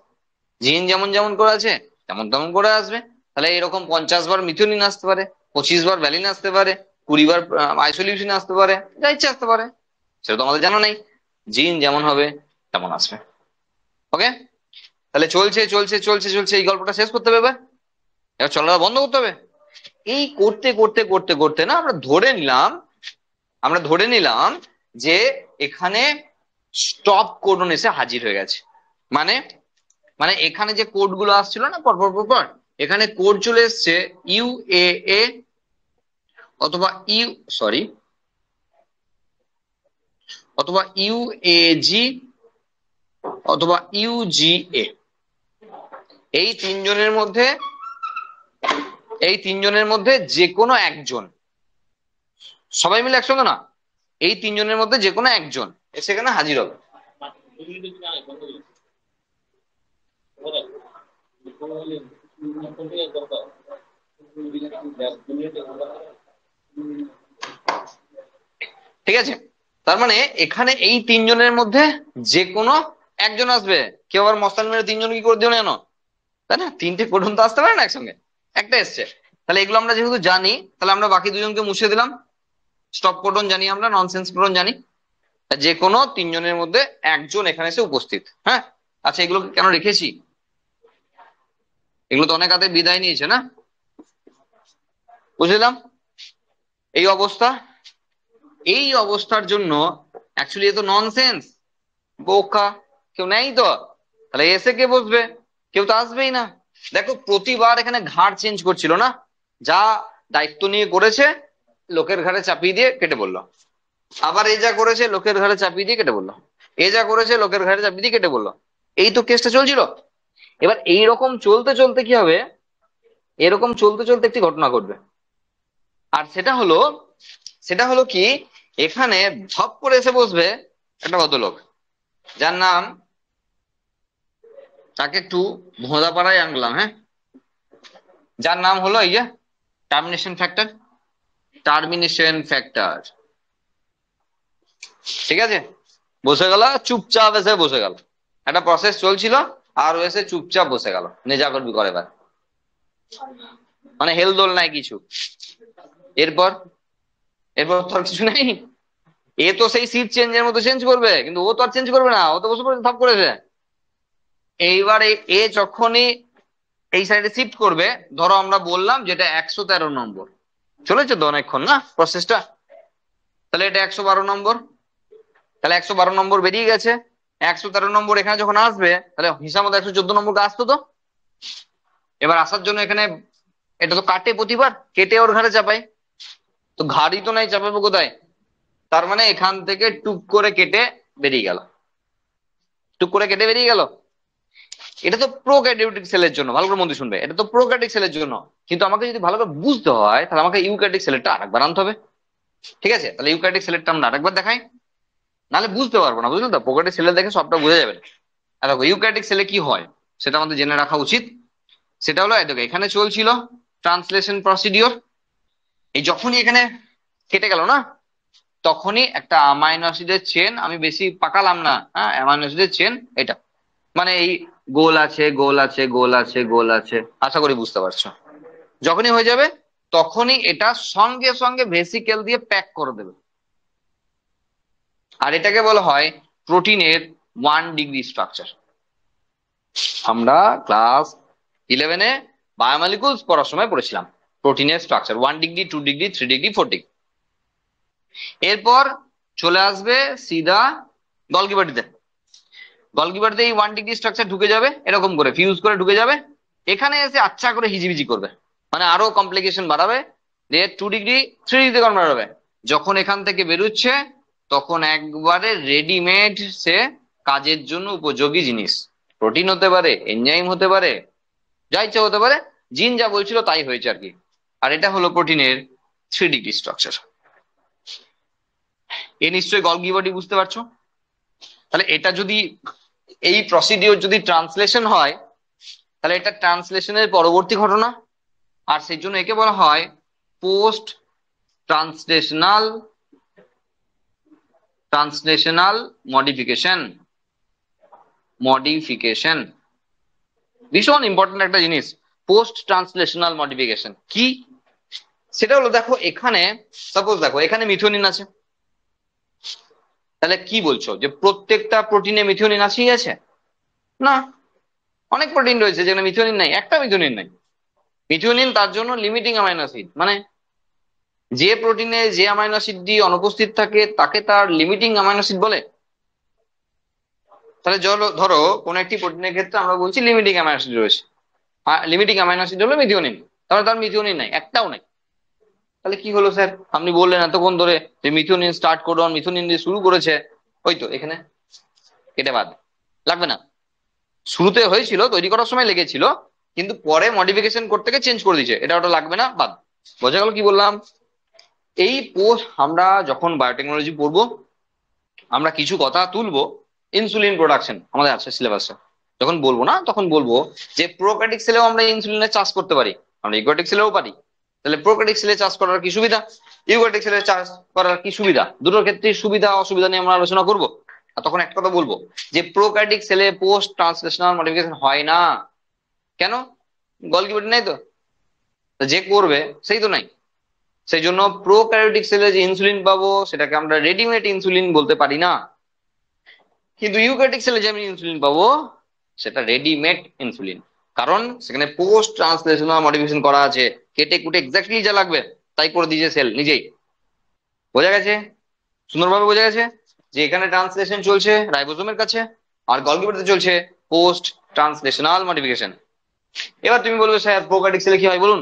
জিন যেমন যেমন করে আছে তেমন তেমন করে আসবে। তাহলে এরকম 50 বার মিথিওনিন আসতে পারে, 25 বার ভ্যালিন আসতে পারে, 20 বার আইসোলিউশন আসতে পারে, যা ইচ্ছে আসতে পারে, সেটা তো আমাদের জানা নেই। জিন যেমন হবে তেমন আসবে। ওকে, তাহলে চলছে চলছে চলছে চলছে, এই গল্পটা শেষ করতে হবে। এবার এবার চলাটা বন্ধ করতে হবে। এই করতে করতে করতে করতে না আমরা ধরে নিলাম যে এখানে স্টপ কোডন এসে হাজির হয়ে গেছে। মানে মানে এখানে যে কোড গুলো আসছিল না পর পর পর পর, এখানে কোড চলে এসছে ইউএএ অথবা সরি অথবা ইউএজি অথবা ইউজিএ। এই তিনজনের মধ্যে যে কোনো একজন, সবাই মিলে একসঙ্গে না, এই তিনজনের মধ্যে যে কোনো একজন সেখানে হাজির হবে। ঠিক আছে, তার মানে এখানে এই তিনজনের মধ্যে যে কোনো একজন আসবে। কেউ আবার মস্তান মেরে তিনজন কি করে দিও না জানো, তাই না? তিনটে কোডন তো আসতে পারে না একসঙ্গে, একটা এসছে। তাহলে এগুলো আমরা যেহেতু জানি, তাহলে আমরা বাকি দুজনকে মুছে দিলাম। স্টপ কোডন জানি, আমরা ননসেন্স কোডন জানি। যে কোনো তিনজনের মধ্যে একজন এখানে এসে উপস্থিত। হ্যাঁ, আচ্ছা, এগুলোকে কেন রেখেছি? এগুলো তো অনেক হাতে বিদায় নিয়েছে না, বুঝলাম। এই অবস্থা, এই অবস্থার জন্য অ্যাকচুয়ালি এ তো ননসেন্স, বোকা, কেউ নেই তো। তাহলে এসে কে বসবে? কেউ তো আসবেই না। দেখো প্রতিবার এখানে ঘাড় চেঞ্জ করছিল না, যা দায়িত্ব নিয়ে করেছে লোকের ঘাড়ে চাপিয়ে দিয়ে কেটে বললো। আবার এ যা করেছে লোকের ঘাড়ে চাপিয়ে দিয়ে কেটে বললো, এ যা করেছে লোকের ঘাড়ে চাপিয়ে দিয়ে কেটে বললো। এই তো কেসটা চলছিল। এবার এইরকম চলতে চলতে কি হবে, এরকম চলতে চলতে একটি ঘটনা ঘটবে। আর সেটা হলো কি, এখানে ধপ করে এসে বসবে একটা ভদ্রলোক, যার নাম, তাকে একটু ভোঁদাপাড়ায় আনলাম, হ্যাঁ, যার নাম হলো এই যে টার্মিনেশন ফ্যাক্টর। টার্মিনেশন ফ্যাক্টর, ঠিক আছে। বসে গেল, চুপচাপ এসে বসে গেল। একটা প্রসেস চলছিল আর ও এসে চুপচাপ বসে গেল, নে যা করবি করে এবার, মানে হেলদোল নাই কিছু। এরপর এরপর তো আর কিছু নেই। এ তো সেই সিট চেঞ্জের মতো চেঞ্জ করবে, কিন্তু ও তো আর চেঞ্জ করবে না, ও তো বসে পড়েছে থাপ করেছে। এইবার এ যখনই এই সাইডে শিফট করবে, ধরো আমরা বললাম যেটা 113 নম্বর, চলেছে তো অনেকক্ষণ না প্রসেসটা, তাহলে এটা 112 নম্বর, তাহলে 112 নম্বর বেরিয়ে গেছে। 113 নম্বর এখানে যখন আসবে, তাহলে হিসাব মতো 114 নম্বরকে আসতো তো। এবার আসার জন্য এখানে এটা তো কাটে, প্রতিবার কেটে ওর ঘাড়ে চাপাই, তো ঘাড়ি তো নাই, চাপাবো কোথায়? তার মানে এখান থেকে টুক করে কেটে বেরিয়ে গেল, টুক করে কেটে বেরিয়ে গেল। এটা তো প্রোক্যারিওটিক সেলের জন্য, ভালো করে মন দিয়ে শুনবে, এটা তো প্রোক্যারিওটিক সেলের জন্য। কিন্তু আমাকে যদি ভালো করে বুঝতে হয়, তাহলে আমাকে ইউক্যারিওটিক সেলেরটা আরেকবার আনতে হবে। ঠিক আছে, তাহলে ইউক্যারিওটিক সেলেরটা আমরা আরেকবার দেখাই, নাহলে বুঝতে পারবো না, বুঝলেন তো? প্রোক্যারিওটিক সেলের দেখে সবটা বোঝা যাবে না। আর দেখো ইউক্যারিওটিক সেলে কি হয় সেটা আমাদের জেনে রাখা উচিত। সেটা হলো, দেখো এখানে চলছিল ট্রান্সলেশন প্রসিডিওর। এই যখনই এখানে কেটে গেল না, তখনই একটা অ্যামাইনো অ্যাসিডের চেন, আমি বেশি পাকালাম না, হ্যাঁ, অ্যামাইনো অ্যাসিডের চেন এটা, মানে এই গোল আছে গোল আছে গোল আছে গোল আছে, আশা করি বুঝতে পারছো। যখনই হয়ে যাবে তখনই এটা সঙ্গে সঙ্গে ভেসিকেল দিয়ে প্যাক করে দেবে। আর এটাকে বলা হয় প্রোটিনের 1 ডিগ্রি স্ট্রাকচার। আমরা ক্লাস 11-এ বায়োমলিকুলস পড়ার সময় পড়েছিলাম প্রোটিনের structure, 1 degree, 2 degree, 3 degree, 4 degree. এরপর চলে আসবে সিধা গলগি বাটিতে। গলগি বাটিতে এই 1 ডিগ্রি স্ট্রাকচার ঢুকে যাবে, এরকম করে ফিউজ করে ঢুকে যাবে। এখানে এসে আচ্ছা করে হিজিবিজি করবে, মানে আরো কমপ্লিকেশন বাড়াবে, দিয়ে 2 ডিগ্রি, 3 ডিগ্রিতে কনভার্ট হবে। যখন এখান থেকে বেরোচ্ছে তখন একবারে রেডিমেড সে কাজের জন্য উপযোগী জিনিস। প্রোটিন হতে পারে, এনজাইম হতে পারে, যা ইচ্ছা হতে পারে, জিন যা বলছিল তাই হয়েছে আর কি। আর এটা হলো প্রোটিনের 3 ডিগ্রি স্ট্রাকচার। এ নিশ্চয়ই গলগি বডি বুঝতে পারছো। তাহলে এটা যদি, এই প্রসিডিওর যদি ট্রান্সলেশন হয়, তাহলে এটা ট্রান্সলেশনের পরবর্তী ঘটনা। আর সেই জন্য একে বলা হয় post translational translational modification. Modification ভীষণ ইম্পর্টেন্ট একটা জিনিস। পোস্ট ট্রান্সলেশনাল মডিফিকেশন কি, সেটা হলো, দেখো এখানে সাপোজ দেখো এখানে মিথিওনিন আছে, তাহলে কি বলছো যে প্রত্যেকটা প্রোটিনে মিথিওনিন আছেই আছে? না, অনেক প্রোটিন রয়েছে যেখানে মিথিওনিন নাই, একটা মিথিওনিন নাই। মিথিওনিন তার জন্য লিমিটিং অ্যামাইনো অ্যাসিড, মানে যে প্রোটিনে যে অ্যামাইনো অ্যাসিডটি অনুপস্থিত থাকে তাকে তার লিমিটিং অ্যামাইনো অ্যাসিড বলে। তাহলে ধরো কোন একটি প্রোটিনের ক্ষেত্রে আমরা বলছি লিমিটিং অ্যামাইনো অ্যাসিড রয়েছে, লিমিটিং অ্যামাইনো অ্যাসিড হলো মিথিওনিন, তাহলে তার মিথিওনিন নাই, একটাও নাই। তাহলে কি হলো স্যার, আপনি বললেন এতক্ষণ ধরে যে মিথিওনিন স্টার্ট কোডন, মিথিওনিন দিয়ে শুরু করেছে, ওই তো এখানে কেটে বাদ, লাগবে না। শুরুতে হয়েছিল, তৈরি করার সময় লেগেছিল, কিন্তু পরে মডিফিকেশন করতে গিয়ে চেঞ্জ করে দিয়েছে, এটা ওটা লাগবে না, বাদ। বোঝা গেল কি বললাম? এই পোস্ট আমরা যখন বায়োটেকনোলজি পড়বো, আমরা কিছু কথা তুলবো। ইনসুলিন প্রোডাকশন আমাদের আছে সিলেবাসে, যখন বলবো না তখন বলবো যে প্রোক্যারিওটিক সেলেও আমরা ইনসুলিনের চাষ করতে পারি, আমরা ইউক্যারিওটিক সেলেও পারি। তাহলে প্রোক্যারিওটিক সেলে চাষ করার কি সুবিধা, ইউক্যারিওটিক সেলে চাষ করার কি সুবিধা, দুটোর ক্ষেত্রে সুবিধা অসুবিধা নিয়ে আমরা আলোচনা করবো। আর তখন একটা কথা বলবো যে প্রোক্যারিওটিক সেলে পোস্ট ট্রান্সলেশনাল মডিফিকেশন হয় না। কেন? গলগি বডি নাই তো, তা যে করবে সেই তো নাই। সেই জন্য প্রোক্যারিওটিক সেলে যে ইনসুলিন পাবো সেটাকে আমরা রেডিমেড ইনসুলিন বলতে পারি না, কিন্তু ইউক্যারিওটিক সেলে যে আমি ইনসুলিন পাবো সেটা রেডিমেড ইনসুলিন। কারণ সেখানে পোস্ট ট্রান্সলেশনাল মডিফিকেশন করা আছে, কেটে কুটে এক্স্যাক্টলি যা লাগবে তাই করে দিয়েছে সেল নিজেই। বোঝা গেছে? সুন্দরভাবে বোঝা গেছে যে এখানে ট্রান্সলেশন চলছে রাইবোজোমের কাছে, আর গলগি বডিতে চলছে পোস্ট ট্রান্সলেশনাল মডিফিকেশন। এবার তুমি বলবে স্যার প্রোক্যারিওটিক সেলে কি হয় বলুন।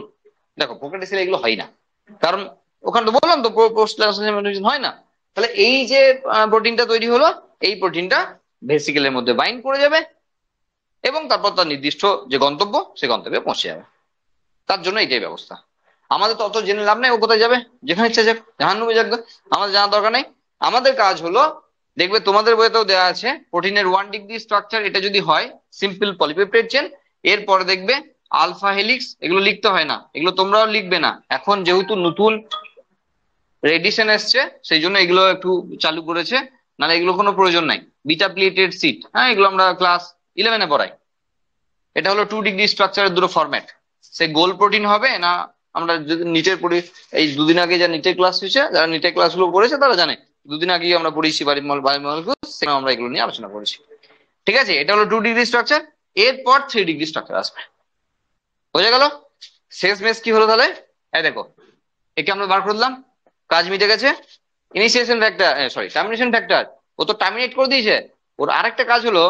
দেখো প্রোক্যারিওটিক সেলে এগুলো হয় না, কারণ ওখানে তো বললাম তো পোস্ট ট্রান্সলেশনাল মডিফিকেশন হয় না। তাহলে এই যে প্রোটিনটা তৈরি হলো, এই প্রোটিনটা ভেসিকেলের মধ্যে বাইন্ড করে যাবে এবং তারপর তার নির্দিষ্ট যে গন্তব্য সে গন্তব্যে পৌঁছে যাবে। তার জন্য এইটাই ব্যবস্থা। আমাদের তো অত জেনে লাভ নাই ও কোথায় যাবে, যেখানে ইচ্ছা যাক, জাহান্নামে যাক, আমাদের জানার দরকার নেই। আমাদের কাজ হলো, দেখবে তোমাদের বইতেও দেওয়া আছে প্রোটিনের 1 ডিগ্রি স্ট্রাকচার, এটা যদি হয় সিম্পল পলিপেপটাইড চেন, এরপরে দেখবে আলফা হেলিক্স, এগুলো লিখতে হয় না, এগুলো তোমরাও লিখবে না এখন, যেহেতু নতুন রেডিশন এসছে সেই জন্য এগুলো একটু চালু করেছে, নাহলে এগুলো কোনো প্রয়োজন নাই। বিটা প্লেটেড সিট, হ্যাঁ এগুলো আমরা ক্লাস 11-এ পড়াই। এটা হলো 2 ডিগ্রি স্ট্রাকচারের দুটো ফরম্যাট, সে গোল প্রোটিন হবে না। আমরা যদি নিটের পড়ি, এই দুদিন আগে যা নিটের ক্লাস হয়েছে, যারা নিটের ক্লাসগুলো পড়েছে তারা জানে, দুদিন আগে আমরা পড়েছি সেখানে আমরা এগুলো নিয়ে আলোচনা করেছি। ঠিক আছে, এটা হলো 2 ডিগ্রি স্ট্রাকচার, এরপর 3 ডিগ্রি স্ট্রাকচার আসবে। বোঝা গেল? শেষ মেশ কি হলো তাহলে? এই দেখো, একে আমরা বার করলাম, কাজ মিটে গেছে। Initiation factor, sorry termination factor, ও তো টার্মিনেট করে দিয়েছে। ওর আরেকটা কাজ হলো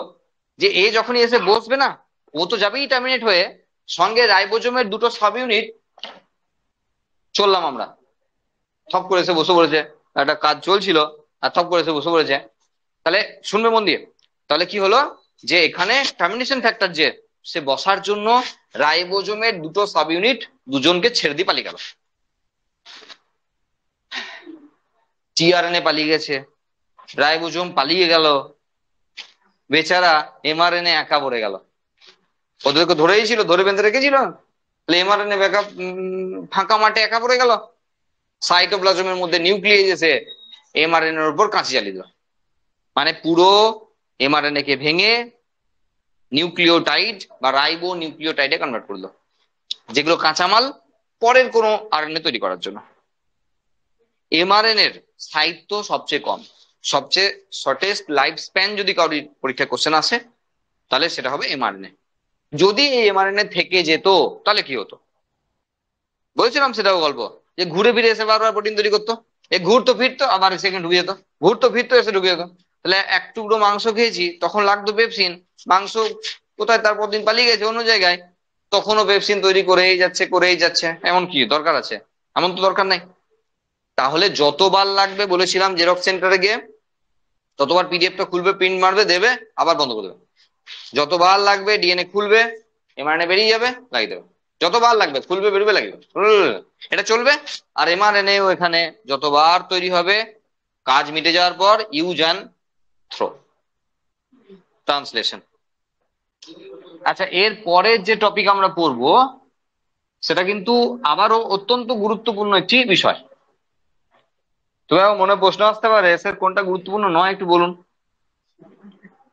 যে এ যখনই এসে বসবে না, ও তো যাবেই টার্মিনেট হয়ে, সঙ্গে রাইবোজোমের দুটো সাব ইউনিট চললাম আমরা, থপ করে এসে বসে পড়েছে, একটা কাজ চলছিল আর থপ করে এসে বসে পড়েছে। তাহলে শুনবে মন দিয়ে, তাহলে কি হলো যে এখানে টার্মিনেশন ফ্যাক্টর যে, সে বসার জন্য রাইবোজোমের দুটো সাব ইউনিট দুজনকে ছেড়ে দিয়ে পালিয়ে গেল। টিআরএনএ পালিয়ে গেছে, রাইবোজোম পালিয়ে গেল, বেচারা এমআরএনএ একা পড়ে গেল। ওদেরকে ধরেই ছিল, ধরে বেঁধে রেখেছিল, তাহলে এমআরএনএ ব্যাকআপ ফাঁকা মাঠে একা পড়ে গেল। সাইটোপ্লাজমের মধ্যে নিউক্লিয়াস এসে এমআরএনএ এর উপর কাঁচি চালিয়ে দিল, মানে পুরো এমআরএনএ কে ভেঙে নিউক্লিওটাইড বা রাইবো নিউক্লিওটাইডে কনভার্ট করলো, যেগুলো কাঁচামাল পরের কোনো আরএনএ তৈরি করার জন্য। এমআরএনএ এর স্থায়িত্ব সবচেয়ে কম, সবচেয়ে শর্টেস্ট লাইফ স্প্যান যদি কারোর পরীক্ষায় কোশ্চেন আসে তাহলে সেটা হবে এমআরএনএ। যদি এই এমআরএনএ থেকে যেত তাহলে কি হতো বলছিলাম, সেটাও গল্প, যে ঘুরে ফিরে এসে বারবার প্রোটিন তৈরি করতো, এ ঘুরতো ফিরতো আবার সেকেন্ড ঢুকে যেত, ঘুরতো ফিরতো এসে ঢুকে যেত। তাহলে এক টুকরো মাংস খেয়েছি তখন লাগতো পেপসিন, মাংস কোথায় তারপর দিন পালিয়ে গেছে অন্য জায়গায়, তখনও পেপসিন তৈরি করেই যাচ্ছে করেই যাচ্ছে। এমন কি দরকার আছে? এমন তো দরকার নাই। তাহলে যতবার লাগবে বলেছিলাম জেরক্স সেন্টারে গিয়ে ততবার পিডিএফটা খুলবে, প্রিন্ট মারবে, দেবে, আবার বন্ধ করে দেবে। যতবার লাগবে ডিএনএ খুলবে, এমআরএনএ বেরিয়ে যাবে, লাগিয়ে দেবে। যতবার লাগবে খুলবে, বেরোবে, লাগিয়ে দেবে। এটা চলবে। আর এমআরএনএ এখানে যতবার তৈরি হবে, কাজ মিটে যাওয়ার পর ইউজ অ্যান্ড থ্রো, ট্রান্সলেশন। আচ্ছা, এর পরের যে টপিক আমরা পড়বো সেটা কিন্তু আবারও অত্যন্ত গুরুত্বপূর্ণ একটি বিষয়। তোমার মনে প্রশ্ন আসতে পারে, স্যার কোনটা গুরুত্বপূর্ণ নয় একটু বলুন।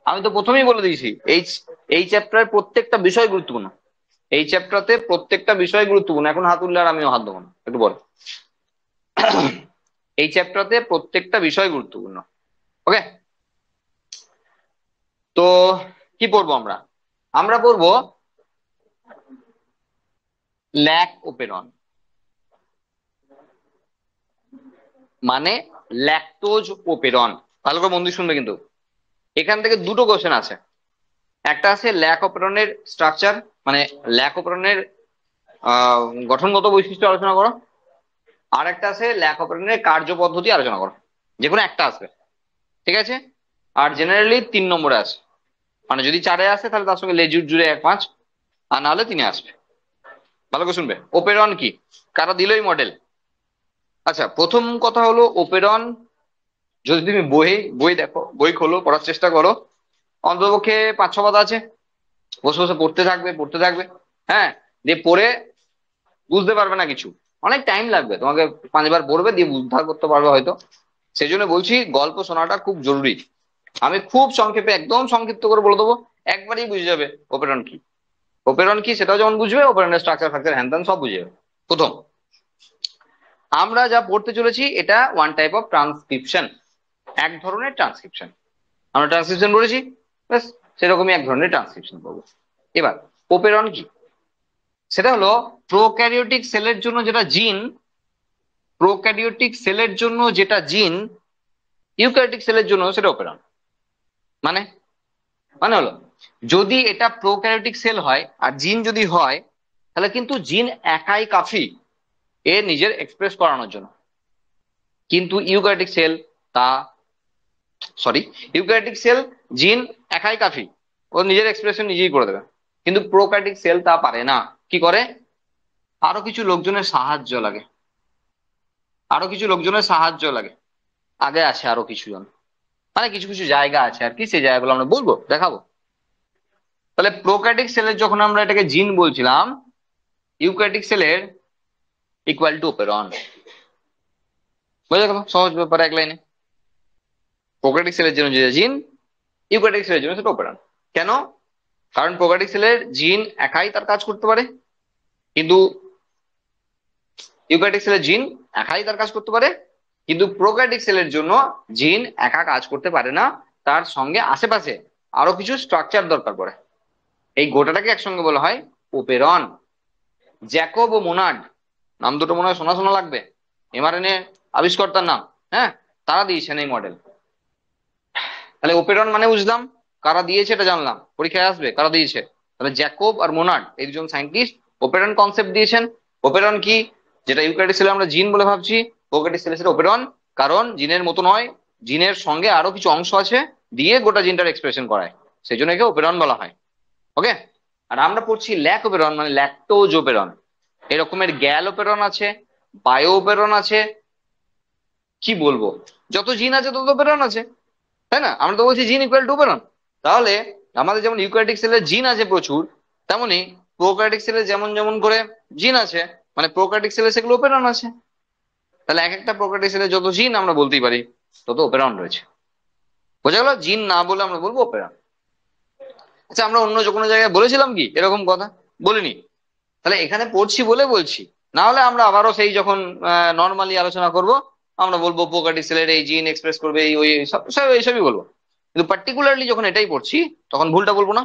আমি তো প্রথমেই বলে দিয়েছি, এই চ্যাপ্টারের প্রত্যেকটা বিষয় গুরুত্বপূর্ণ। এই চ্যাপ্টারতে প্রত্যেকটা বিষয় গুরুত্বপূর্ণ। এখন হাত উঠলে আর আমিও হাত দেবো না, একটু বল। এই চ্যাপ্টারতে প্রত্যেকটা বিষয় গুরুত্বপূর্ণ। ওকে, তো কি পড়বো আমরা? আমরা পড়বো ল্যাক ওপেরন, মানে ল্যাকটোজ ওপেরন। ভালো করে মন দিয়ে শুনবে কিন্তু। এখান থেকে দুটো কোশ্চেন আছে। একটা আছে ল্যাক ওপেরনের স্ট্রাকচার, মানে ল্যাক ওপেরনের গঠনগত বৈশিষ্ট্য আলোচনা করো। আর একটা আছে ল্যাক ওপেরনের কার্য পদ্ধতি আলোচনা করো। যে কোনো একটা আসবে, ঠিক আছে? আর জেনারেলি 3 নম্বরে আসে, মানে যদি 4-এ আসে তাহলে তার সঙ্গে লেজুর জুড়ে 1-5, আর না হলে 3-এ আসবে। ভালো করে শুনবে। ওপেরন কি, কারা দিল এই মডেল? আচ্ছা, প্রথম কথা হলো ওপেরন, যদি তুমি বই বই দেখো, বই খোলো, পড়ার চেষ্টা করো, অন্ততপক্ষে 5-6 পাতা আছে। বসে বসে পড়তে থাকবে, পড়তে থাকবে। হ্যাঁ, দিয়ে পড়ে বুঝতে পারবে না কিছু, অনেক টাইম লাগবে তোমাকে। 5 বার পড়বে, দিয়ে উদ্ধার করতে পারবে হয়তো। সেই জন্য বলছি গল্প শোনাটা খুব জরুরি। আমি খুব সংক্ষেপে, একদম সংক্ষিপ্ত করে বলে দেবো, একবারই বুঝে যাবে ওপেরন কি। ওপেরন কি সেটাও যেমন বুঝবে, ওপেরনের স্ট্রাকচার ফ্যাক্টর হ্যান ত্যান সব বুঝে যাবে। প্রথম আমরা যা পড়তে চলেছি এটা ওয়ান টাইপ অফ ট্রান্সক্রিপশন, এক ধরনের ট্রান্সক্রিপশন। আমরা ট্রান্সক্রিপশন পড়েছি, ব্যাস সেরকমই এক ধরনের ট্রান্সক্রিপশন পাবো। এবার ওপেরন কি, সেটা হলো প্রোক্যারিওটিক সেলের জন্য যেটা জিন, প্রোক্যারিওটিক সেলের জন্য যেটা জিন, ইউক্যারিওটিক সেলের জন্য সেটা ওপেরন। মানে মানে হলো, যদি এটা প্রোক্যারিওটিক সেল হয় আর জিন যদি হয়, তাহলে কিন্তু জিন একাই কাফি এর নিজের এক্সপ্রেস করানোর জন্য। কিন্তু ইউক্যারিওটিক সেল তা, সরি, ইউক্যারিওটিক সেল জিন একাই কাফি, ও নিজের এক্সপ্রেশন নিজেই করে দেবে। কিন্তু প্রোক্যারিওটিক সেল তা পারে না। কি করে? আরো কিছু লোকজনের সাহায্য লাগে, আরো কিছু লোকজনের সাহায্য লাগে। আগে আছে আরো কিছু জন, মানে কিছু কিছু জায়গা আছে আর কি, সেই জায়গাগুলো আমরা বলবো, দেখাবো। তাহলে প্রোক্যারিওটিক সেলের যখন আমরা এটাকে জিন বলছিলাম, ইউক্যারিওটিক সেলের ইকুয়াল টু ওপেরন। বোঝা গেল? সহজ ব্যাপার, এক লাইনে। প্রোক্যারিওটিক সেলের জন্য যেটা জিন, ইউক্যারিওটিক সেলের জন্য সেটা ওপেরন। কেন? কারণ প্রোক্যারিওটিক সেলের জিন একাই তার কাজ করতে পারে, কিন্তু ইউক্যারিওটিক সেলের জিন একাই তার কাজ করতে পারে, কিন্তু প্রোক্যারিওটিক সেলের জন্য জিন একা কাজ করতে পারে না, তার সঙ্গে আশেপাশে আরো কিছু স্ট্রাকচার দরকার পড়ে। এই গোটাটাকে একসঙ্গে বলা হয় ওপেরন। জ্যাকব ও মোনার্ড, নাম দুটো মনে হয় শোনা শোনা লাগবে, এমআরএনএ আবিষ্কর্তার নাম। হ্যাঁ, তারা দিয়েছেন এই মডেল। তাহলে ওপেরন মানে বুঝলাম, কারা দিয়েছে এটা জানলাম, পরীক্ষায় আসবে কারা দিয়েছে। তাহলে জ্যাকব আর মোনার্ড এই দুজন সায়েন্টিস্ট ওপেরন কনসেপ্ট দিয়েছেন। ওপেরন কি, যেটা ইউক্যারিওটিক সেলে আমরা জিন বলে ভাবছি, প্রোক্যারিওটিক সেলে সেটা ওপেরন। কারণ জিনের মতো নয়, জিনের সঙ্গে আরো কিছু অংশ আছে, দিয়ে গোটা জিনটার এক্সপ্রেশন করায়, সেই জন্য একে ওপেরন বলা হয়। ওকে, আর আমরা পড়ছি ল্যাক ওপেরন, মানে ল্যাকটোজ ওপেরন। এরকমের গ্যাল ওপেরন আছে, বায়ো ওপেরন আছে, কি বলবো, যত জিন আছে তত ওপেরন আছে, তাই না? আমরা তো বলছি জিন ইকুয়াল টু ওপেরন। তাহলে আমাদের যেমন ইউক্যারিওটিক সেলের জিন আছে প্রচুর, তেমনি প্রোক্যারিওটিক সেলের যেমন যেমন করে জিন আছে, মানে প্রোক্যারিওটিক সেলে সেগুলো ওপেরন আছে। তাহলে এক একটা প্রোক্যারিওটিক সেলে যত জিন আমরা বলতেই পারি, তত ওপেরন রয়েছে। বোঝা গেল? জিন না বলে আমরা বলবো ওপেরন। আচ্ছা, আমরা অন্য যে কোনো জায়গায় বলেছিলাম কি এরকম কথা? বলিনি। তাহলে এখানে পড়ছি বলে বলছি, না হলে আমরা আবারও সেই যখন নর্মালি আলোচনা করব, আমরা বলবো প্রোক্যারিওটিক সেলের এই জিন এক্সপ্রেস করবে এই ওই সব সব এইসবই বলবো। কিন্তু পার্টিকুলারলি যখন এটাই পড়ছি তখন ভুলটা বলবো না।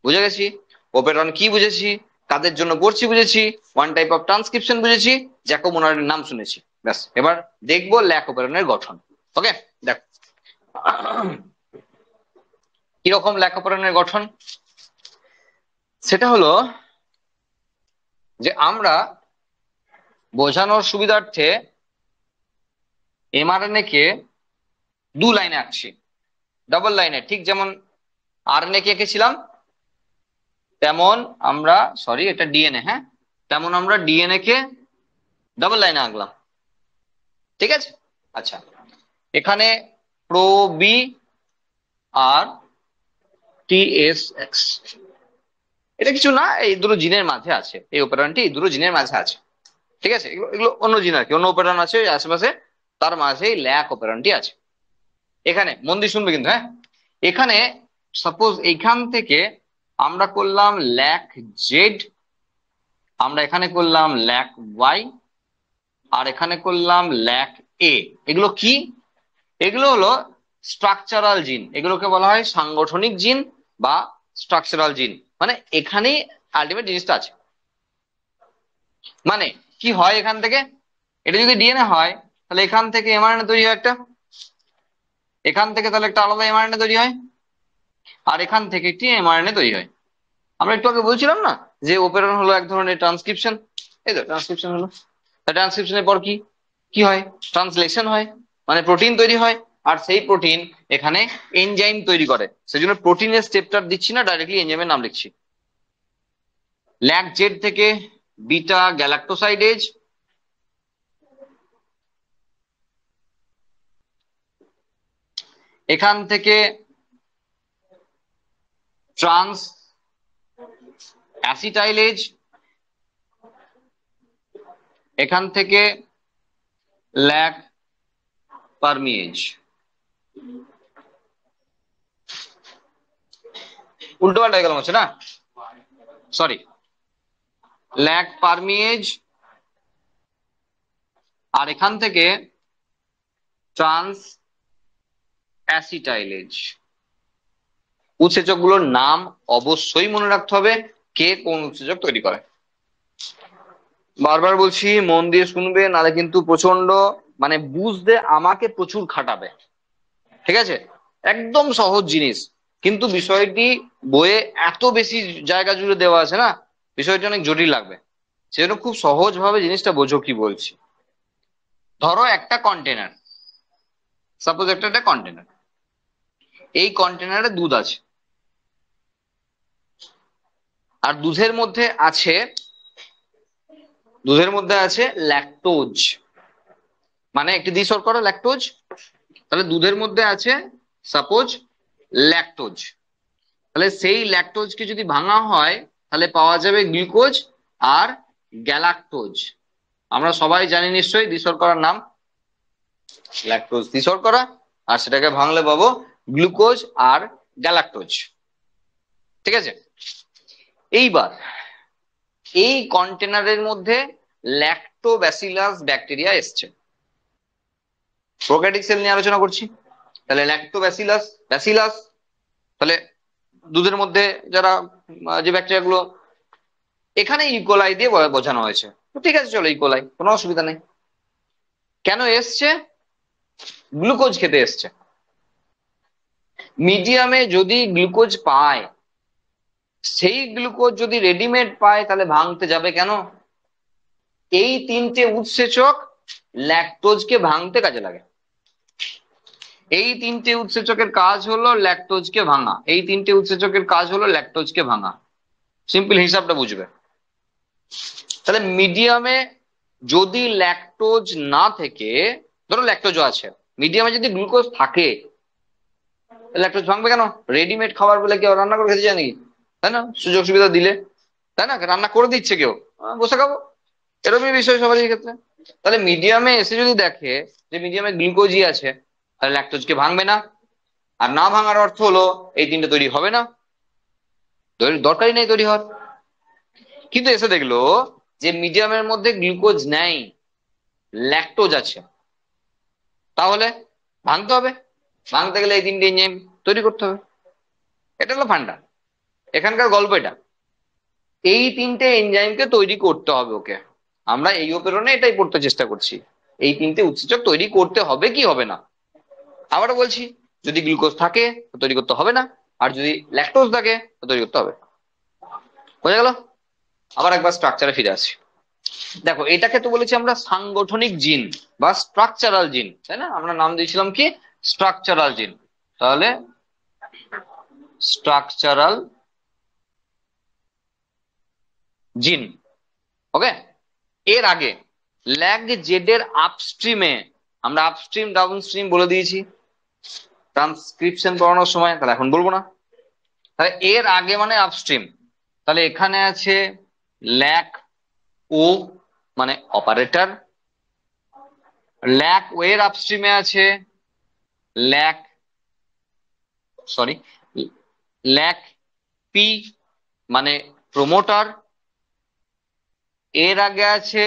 বুঝে গেছি ওপেরন কি, বুঝেছি কাদের জন্য পড়ছি, বুঝেছি ওয়ান টাইপ অফ ট্রান্সক্রিপশন, বুঝেছি জ্যাকব মোনার্ডের নাম শুনেছি। ব্যাস, এবার দেখবো ল্যাক ওপেরনের গঠন। ওকে, দেখ কিরকম ল্যাক ওপেরনের গঠন। সেটা হলো যে আমরা বোঝানোর সুবিধার্থে এমআরএনএ কে 2 লাইনে আঁকছি। ডাবল লাইনে, ঠিক যেমন আরএনএ কে এঁকেছিলাম তেমন আমরা, সরি এটা ডিএনএ, হ্যাঁ, তেমন আমরা ডিএনএ কে ডাবল লাইনে আঁকলাম। ঠিক আছে, আচ্ছা এখানে প্রো বি আর টিএসএক্স, এটা কিছু না, এই দুটো জিনের মাঝে আছে, এই অপারেটরটি এই দুটো জিনের মাঝে আছে। ঠিক আছে, এগুলো এগুলো অন্য জিন আর কি, অন্য অপারেটর আছে ওই আশেপাশে, তার মাঝে এই ল্যাক অপারেটরটি আছে। এখানে মন দিয়ে শুনবে কিন্তু, হ্যাঁ, এখানে সাপোজ এইখান থেকে আমরা করলাম ল্যাক জেড, আমরা এখানে করলাম ল্যাক ওয়াই, আর এখানে করলাম ল্যাক এ। এগুলো কি? এগুলো হলো স্ট্রাকচারাল জিন, এগুলোকে বলা হয় সাংগঠনিক জিন বা স্ট্রাকচারাল জিন। মানে এখানেই আলটিমেট জিনিসটা আছে। মানে কি হয় এখান থেকে, এটা যদি ডিএনএ হয় তাহলে এখান থেকে এমআরএনএ তৈরি হয় একটা, এখান থেকে তাহলে একটা আলাদা এমআরএনএ তৈরি হয়, আর এখান থেকে একটি এমআরএনএ তৈরি হয়। আমরা একটু আগে বলছিলাম না যে অপারেটর হলো এক ধরনের ট্রান্সক্রিপশন, এই তো ট্রান্সক্রিপশন হলো। ট্রান্সক্রিপশনের পর কি কি হয়? ট্রান্সলেশন হয়, মানে প্রোটিন তৈরি হয়, আর সেই প্রোটিন এখানে এনজাইম তৈরি করে। সেজন্য প্রোটিনের স্টেপটা দিচ্ছি না, ডাইরেক্টলি এনজাইমের নাম লিখছি। ল্যাক জেড থেকে বিটা গ্যালাক্টোসাইডেজ, এখান থেকে ট্রান্স অ্যাসিটাইলেজ, এখান থেকে ল্যাক পারমিয়েজ। উল্টো পাল্টা হয়ে গেল হচ্ছে না, সরি, ল্যাক পারমিয়েজ, আর এখান থেকে ট্রান্স অ্যাসিটাইলেজ। উৎসেচক গুলোর নাম অবশ্যই মনে রাখতে হবে, কে কোন উৎসেচক তৈরি করে। বারবার বলছি মন দিয়ে শুনবে, নাহলে কিন্তু প্রচন্ড মানে বুঝতে আমাকে প্রচুর খাটাবে। ঠিক আছে, একদম সহজ জিনিস, কিন্তু বিষয়টি বইয়ে এত বেশি জায়গা জুড়ে দেওয়া আছে না, বিষয়টি অনেক জটিল লাগবে। সেজন্য খুব সহজ ভাবে জিনিসটা বোঝো কি বলছি। ধরো একটা কন্টেনার, সাপোজ একটা কন্টেনার, এই কন্টেনারে দুধ আছে, আর দুধের মধ্যে আছে ল্যাকটোজ, মানে একটি দ্বি-শর্করা ল্যাকটোজ। তাহলে দুধের মধ্যে আছে সাপোজ ল্যাকটোজ, তাহলে সেই ল্যাকটোজকে যদি ভাঙা হয় তাহলে পাওয়া যাবে গ্লুকোজ আর গ্যালাক্টোজ। আমরা সবাই জানি নিশ্চয়ই দ্বি-শর্করার নাম ল্যাকটোজ দ্বি-শর্করা, আর সেটাকে ভাঙলে পাবো গ্লুকোজ আর গ্যালাক্টোজ। ঠিক আছে, এইবার এই কন্টেনারের মধ্যে ল্যাক্টোব্যাসিলাস ব্যাকটেরিয়া এসছে, প্রোক্যারিওটিক সেল নিয়ে আলোচনা করছি। তাহলে ল্যাক্টোব্যাসিলাস ব্যাসিলাস, তাহলে দুধের মধ্যে যারা যে ব্যাকটেরিয়া গুলো, এখানে ইকোলাই দিয়ে বোঝানো হয়েছে। ঠিক আছে চলো ইকোলাই, কোনো অসুবিধা নেই। কেন এসছে? গ্লুকোজ খেতে এসছে। মিডিয়ামে যদি গ্লুকোজ পায়, সেই গ্লুকোজ যদি রেডিমেড পায় তাহলে ভাঙতে যাবে কেন? এই তিনটে উৎসেচক ল্যাকটোজকে ভাঙতে কাজে লাগে। এই তিনটে উৎসেচকের কাজ হলো ল্যাকটোজকে ভাঙা, এই তিনটে উৎসেচকের কাজ হলো ল্যাকটোজকে ভাঙা। সিম্পল হিসাবটা বুঝবে। তাহলে মিডিয়ামে যদি ল্যাকটোজ না থেকে, ধরো ল্যাকটোজও আছে, মিডিয়ামে যদি গ্লুকোজ থাকে, ল্যাকটোজ ভাঙবে কেন? রেডিমেড খাবার বলে কেউ রান্না করে খেতে চায় নাকি? তাই না, সুযোগ সুবিধা দিলে, তাই না, রান্না করে দিচ্ছে কেউ, বসে খাবো, এরকমই বিষয় সবারই ক্ষেত্রে। তাহলে মিডিয়ামে এসে যদি দেখে যে মিডিয়ামে গ্লুকোজই আছে, তাহলে ল্যাকটোজকে ভাঙবে না, আর না ভাঙার অর্থ হলো এই তিনটে তৈরি হবে না, দরকারই নেই তৈরি হওয়ার। কিন্তু এসে দেখলো যে মিডিয়ামের মধ্যে গ্লুকোজ নেই, ল্যাকটোজ আছে, তাহলে ভাঙতে হবে। ভাঙতে গেলে এই তিনটে এনজাইম তৈরি করতে হবে। এটা হলো ফান্ডা, এখানকার গল্প এটা। এই তিনটে এনজাইমকে তৈরি করতে হবে ওকে। আমরা এই অপেরণে এটাই পড়তে চেষ্টা করছি, এই তিনটে উৎসেচক তৈরি করতে হবে কি হবে না। আবারও বলছি, যদি গ্লুকোজ থাকে তো তৈরি করতে হবে না, আর যদি ল্যাকটোজ থাকে তো তৈরি করতে হবে। বোঝা গেল? আবার একবার স্ট্রাকচারে ফিরে আসি। দেখো এটাকে তো বলেছি আমরা সাংগঠনিক জিন বা স্ট্রাকচারাল জিন, তাই না? আমরা নাম দিয়েছিলাম কি? স্ট্রাকচারাল জিন। তাহলে স্ট্রাকচারাল জিন। ওকে, এর আগে ল্যাগ জেড এর আপস্ট্রিমে, আমরা আপস্ট্রিম ডাউন স্ট্রিম বলে দিয়েছি ট্রান্সক্রিপশন পড়ানোর সময়, তাহলে এখন বলবো না। তাহলে এর আগে মানে আপস্ট্রিম, তাহলে এখানে আছে ল্যাক ও মানে অপারেটর, ল্যাক ও এর আপস্ট্রিমে আছে ল্যাক, সরি, ল্যাক পি মানে প্রমোটার, এর আগে আছে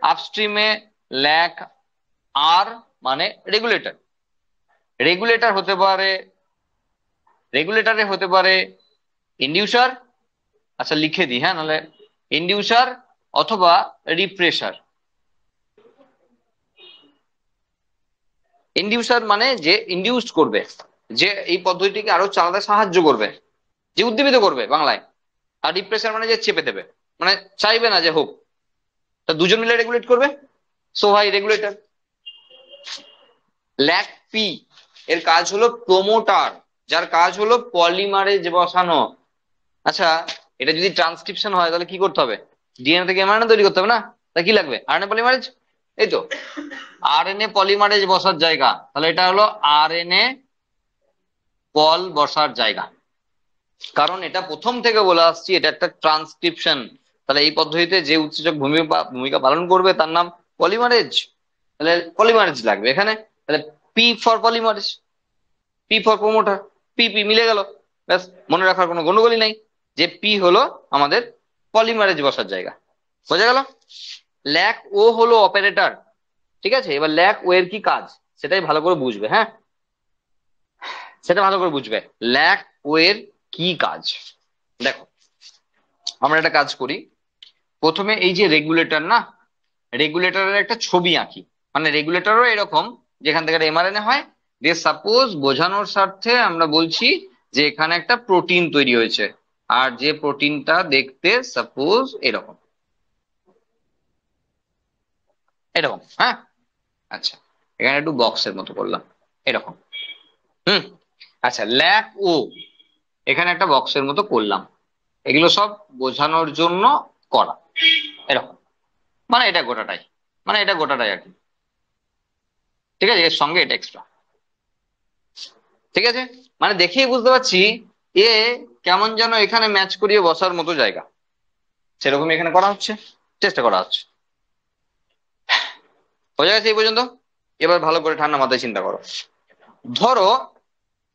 আপস্ট্রিমে ল্যাক আর মানে রেগুলেটর। রেগুলেটর হতে পারে, রেগুলেটরে হতে পারে ইন্ডিউসার, আচ্ছা লিখে দিই হ্যাঁ, নাহলে ইন্ডিউসার অথবা রিপ্রেসার। ইন্ডিউসার মানে যে ইন্ডিউস করবে, যে এই পদ্ধতিটিকে আরো চালাতে সাহায্য করবে, যে উদ্দীপিত করবে বাংলায়। আর রিপ্রেসার মানে যে চেপে দেবে, মানে চাইবে না যে হোক, তা দুজন মিলে রেগুলেট করবে, সো ভাই রেগুলেটর। ল্যাক পি এর কাজ হলো প্রোমোটার, যার কাজ হলো পলিমারেজ বসানো। আচ্ছা, এটা যদি ট্রান্সক্রিপশন হয় তাহলে কি করতে হবে? ডিএনএ থেকে এমআরএনএ তৈরি করতে হবে না? তাই কি লাগবে? আরএনএ পলিমারেজ, এই তো। আরএনএ পলিমারেজ বসার জায়গা, তাহলে এটা হলো আরএনএ পল বসার জায়গা। কারণ এটা প্রথম থেকে বলে আসছি, এটা একটা ট্রান্সক্রিপশন। তাহলে এই পদ্ধতিতে যে উৎসেচক ভূমিকা পালন করবে তার নাম পলিমারেজ, তাহলে পলিমারেজ লাগবে এখানে। তাহলে P for polymerase, P for promoter, P P মিলে গেল, ব্যাস, মনে রাখার কোনো গন্ডগোলই নাই যে পি হলো আমাদের পলিমারেজ বসার জায়গা। বোঝা গেল? ল্যাক ও হলো অপারেটর, ঠিক আছে? এবার ল্যাক ও এর কি কাজ সেটাই ভালো করে বুঝবে, হ্যাঁ, সেটা ভালো করে বুঝবে। ল্যাক ও এর কি কাজ দেখো, আমরা একটা কাজ করি। প্রথমে এই যে রেগুলেটর না, রেগুলেটরের একটা ছবি আঁকি। মানে রেগুলেটরও এরকম, যেখান থেকে এমআরএনএ হয়, দিয়ে সাপোজ বোঝানোর স্বার্থে আমরা বলছি যে এখানে একটা প্রোটিন তৈরি হয়েছে, আর যে প্রোটিনটা দেখতে সাপোজ এরকম, এরকম, হ্যাঁ। আচ্ছা, এখানে একটু বক্সের মতো করলাম, এরকম। হুম। আচ্ছা, ল্যাক ও এখানে একটা বক্সের মতো করলাম, এগুলো সব বোঝানোর জন্য করা, এরকম। মানে এটা গোটাটাই, মানে এটা গোটাটাই আর কি, ঠিক আছে? এর সঙ্গে এটা এক্সট্রা, ঠিক আছে? মানে দেখেই বুঝতে পারছি এ কেমন যেন এখানে ম্যাচ করিয়ে বসার মতো জায়গা, সেরকম এখানে করা হচ্ছে, চেষ্টা করা হচ্ছে। বোঝা গেছে এই পর্যন্ত? এবার ভালো করে ঠান্ডা মাথায় চিন্তা করো। ধরো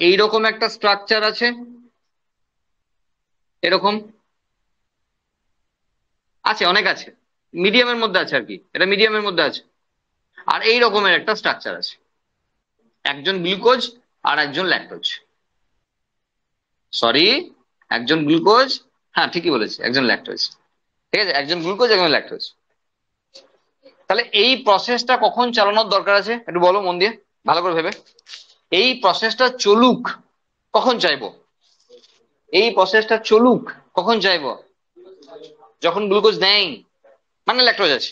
এইরকম একটা স্ট্রাকচার আছে, এরকম আছে, অনেক আছে, মিডিয়ামের মধ্যে আছে আর কি, এটা মিডিয়ামের মধ্যে আছে। আর এই রকমের একটা স্ট্রাকচার আছে, একজন গ্লুকোজ আর একজন ল্যাকটোজ, সরি, একজন গ্লুকোজ, হ্যাঁ ঠিকই বলেছি, একজন ল্যাকটোজ, ঠিক আছে? একজন গ্লুকোজ একজন ল্যাকটোজ। তাহলে এই প্রসেসটা কখন চালানোর দরকার আছে একটু বলো মন দিয়ে, ভালো করে ভেবে। এই প্রসেসটা চলুক কখন চাইবো? এই প্রসেসটা চলুক কখন চাইবো? যখন গ্লুকোজ নেই, মানে ল্যাকটোজ আছে।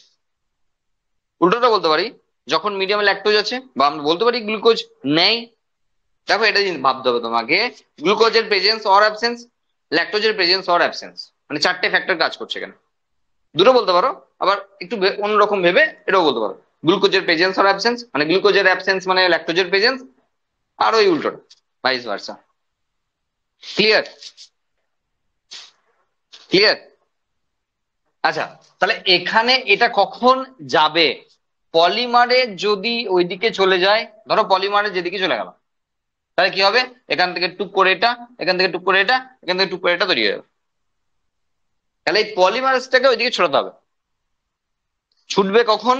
উল্টোটা বলতে পারি, যখন মিডিয়ামে ল্যাকটোজ আছে, বা আমরা বলতে পারি গ্লুকোজ নেই। দেখো, এটা ভাবতে হবে তোমাকে, গ্লুকোজের প্রেজেন্স অর অ্যাবসেন্স, ল্যাকটোজের প্রেজেন্স অর অ্যাবসেন্স, মানে চারটে ফ্যাক্টর কাজ করছে এখানে। দুটো বলতে পারো, আবার একটু অন্যরকম ভেবে এটাও বলতে পারো, গ্লুকোজের প্রেজেন্স অর অ্যাবসেন্স মানে গ্লুকোজের অ্যাবসেন্স মানে ল্যাকটোজের প্রেজেন্স, আর ওই উল্টোটা, ভাইস ভার্সা। ক্লিয়ার? ক্লিয়ার? আচ্ছা, তাহলে এখানে এটা কখন যাবে? পলিমারে যদি ওইদিকে চলে যায়, ধরো পলিমারে যেদিকে চলে গেল, তাহলে কি হবে? এখান থেকে টুক করে এটা, এখান থেকে টুক করে এটা, এখান থেকে টুক করে এটা তৈরি হয়ে যাবে। তাহলে এই পলিমারেজটাকে ওইদিকে ছোটাতে হবে। ছুটবে কখন?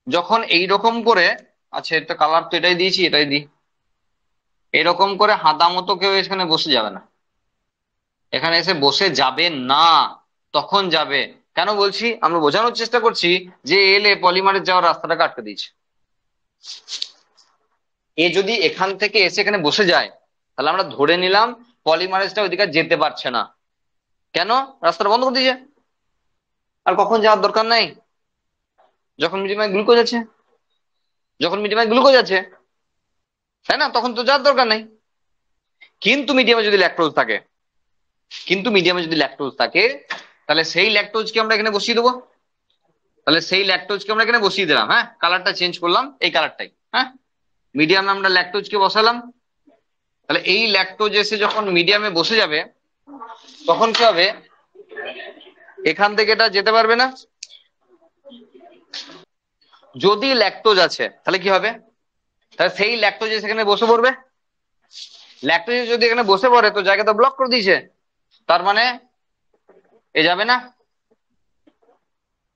যখন এইরকম করে, আচ্ছা এটা কালার তো এটাই দিয়েছি, এটাই দিই, এরকম করে হাতা মতো কেউ এখানে বসে যাবে না, এখানে এসে বসে যাবে না, তখন যাবে। কেন বলছি? আমরা বোঝানোর চেষ্টা করছি যে এলে পলিমারেজ যাওয়ার রাস্তাটাকে আটকে দিয়েছে। এ যদি এখান থেকে এসে এখানে বসে যায়, তাহলে আমরা ধরে নিলাম পলিমারেজটা ওইদিকে আর যেতে পারছে না। কেন? রাস্তাটা বন্ধ করে দিয়েছে। আর কখন যাওয়ার দরকার নাই? যখন মিডিয়ামে গ্লুকোজ আছে, যখন মিডিয়ামে গ্লুকোজ আছে, তাই না? তখন তো যাওয়ার দরকার নাই। কিন্তু মিডিয়ামে যদি ল্যাকটোজ থাকে, তাহলে সেই ল্যাকটোজকে আমরা এখানে বসিয়ে দেবো। তাহলে সেই ল্যাকটোজকে আমরা এখানে বসিয়ে দিলাম, হ্যাঁ, কালারটা চেঞ্জ করলাম, এই কালারটাই, হ্যাঁ, মিডিয়ামে আমরা ল্যাকটোজকে বসালাম। তাহলে এই ল্যাকটোজ এসে যখন মিডিয়ামে বসে যাবে, তখন কি হবে, এখান থেকে এটা যেতে পারবে না। যদি ল্যাকটোজ আছে তাহলে কি হবে, তাহলে সেই ল্যাকটোজ সেখানে বসে পড়বে। ল্যাকটোজ যদি এখানে বসে পড়ে তো জায়গাটা ব্লক করে দিয়েছে, তার মানে এ যাবে না,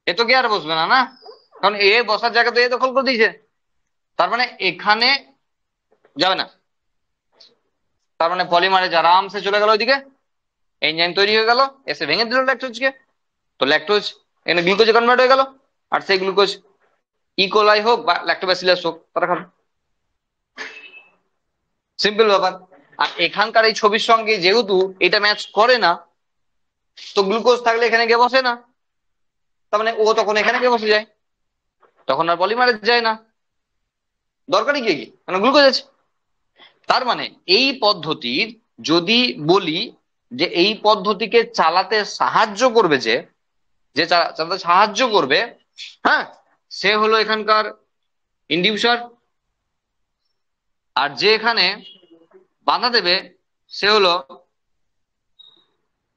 এ তো কি আর বসবে না, না, কারণ এ বসার জায়গা তো এ দখল করে দিয়েছে, তার মানে এখানে যাবে না। তার মানে পলিমারেজ আরামসে চলে গেল ওইদিকে, এনজাইম তৈরি হয়ে গেল, এসে ভেঙে দিল ল্যাকটোজকে, তো ল্যাকটোজ এখানে গ্লুকোজে কনভার্ট হয়ে গেল, আর সেই গ্লুকোজ ইকোলাই হোক বা ল্যাক্টোব্যাসিলাস হোক তারা খাবে। সিম্পল ব্যাপার। আর এখানকার এই ছবির সঙ্গে যেহেতু এটা ম্যাচ করে না, তো গ্লুকোজ থাকলে এখানে গিয়ে বসে না, তার মানে ও তখন এখানে গিয়ে বসে যায়, তখন আর পলিমারেজ যায় না, দরকারই কি, কারণ গ্লুকোজ আছে। তার মানে এই পদ্ধতির, যদি বলি যে এই পদ্ধতিকে চালাতে সাহায্য করবে, যে চালাতে সাহায্য করবে, হ্যাঁ, সে হলো এখানকার ইন্ডিউসার, আর যে এখানে বাধা দেবে সে হলো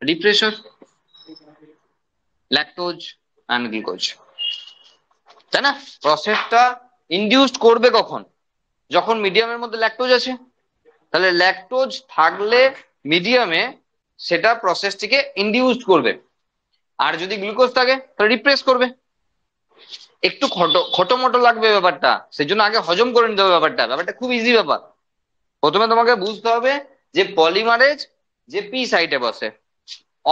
রিপ্রেসার, ল্যাকটোজ অ্যান্ড গ্লুকোজ, তাই না? প্রসেসটা ইনডিউসড করবে কখন, যখন মিডিয়ামের মধ্যে ল্যাকটোজ আছে। তাহলে ল্যাকটোজ থাকলে মিডিয়ামে সেটা প্রসেসটিকে ইনডিউসড করবে, আর যদি গ্লুকোজ থাকে তাহলে রিপ্রেস করবে। একটু খটোমটো লাগবে ব্যাপারটা, সেই জন্য আগে হজম করে নিতে হবে ব্যাপারটা। ব্যাপারটা খুব ইজি ব্যাপার। প্রথমে তোমাকে বুঝতে হবে যে পলিমারেজ যে পি সাইটে বসে,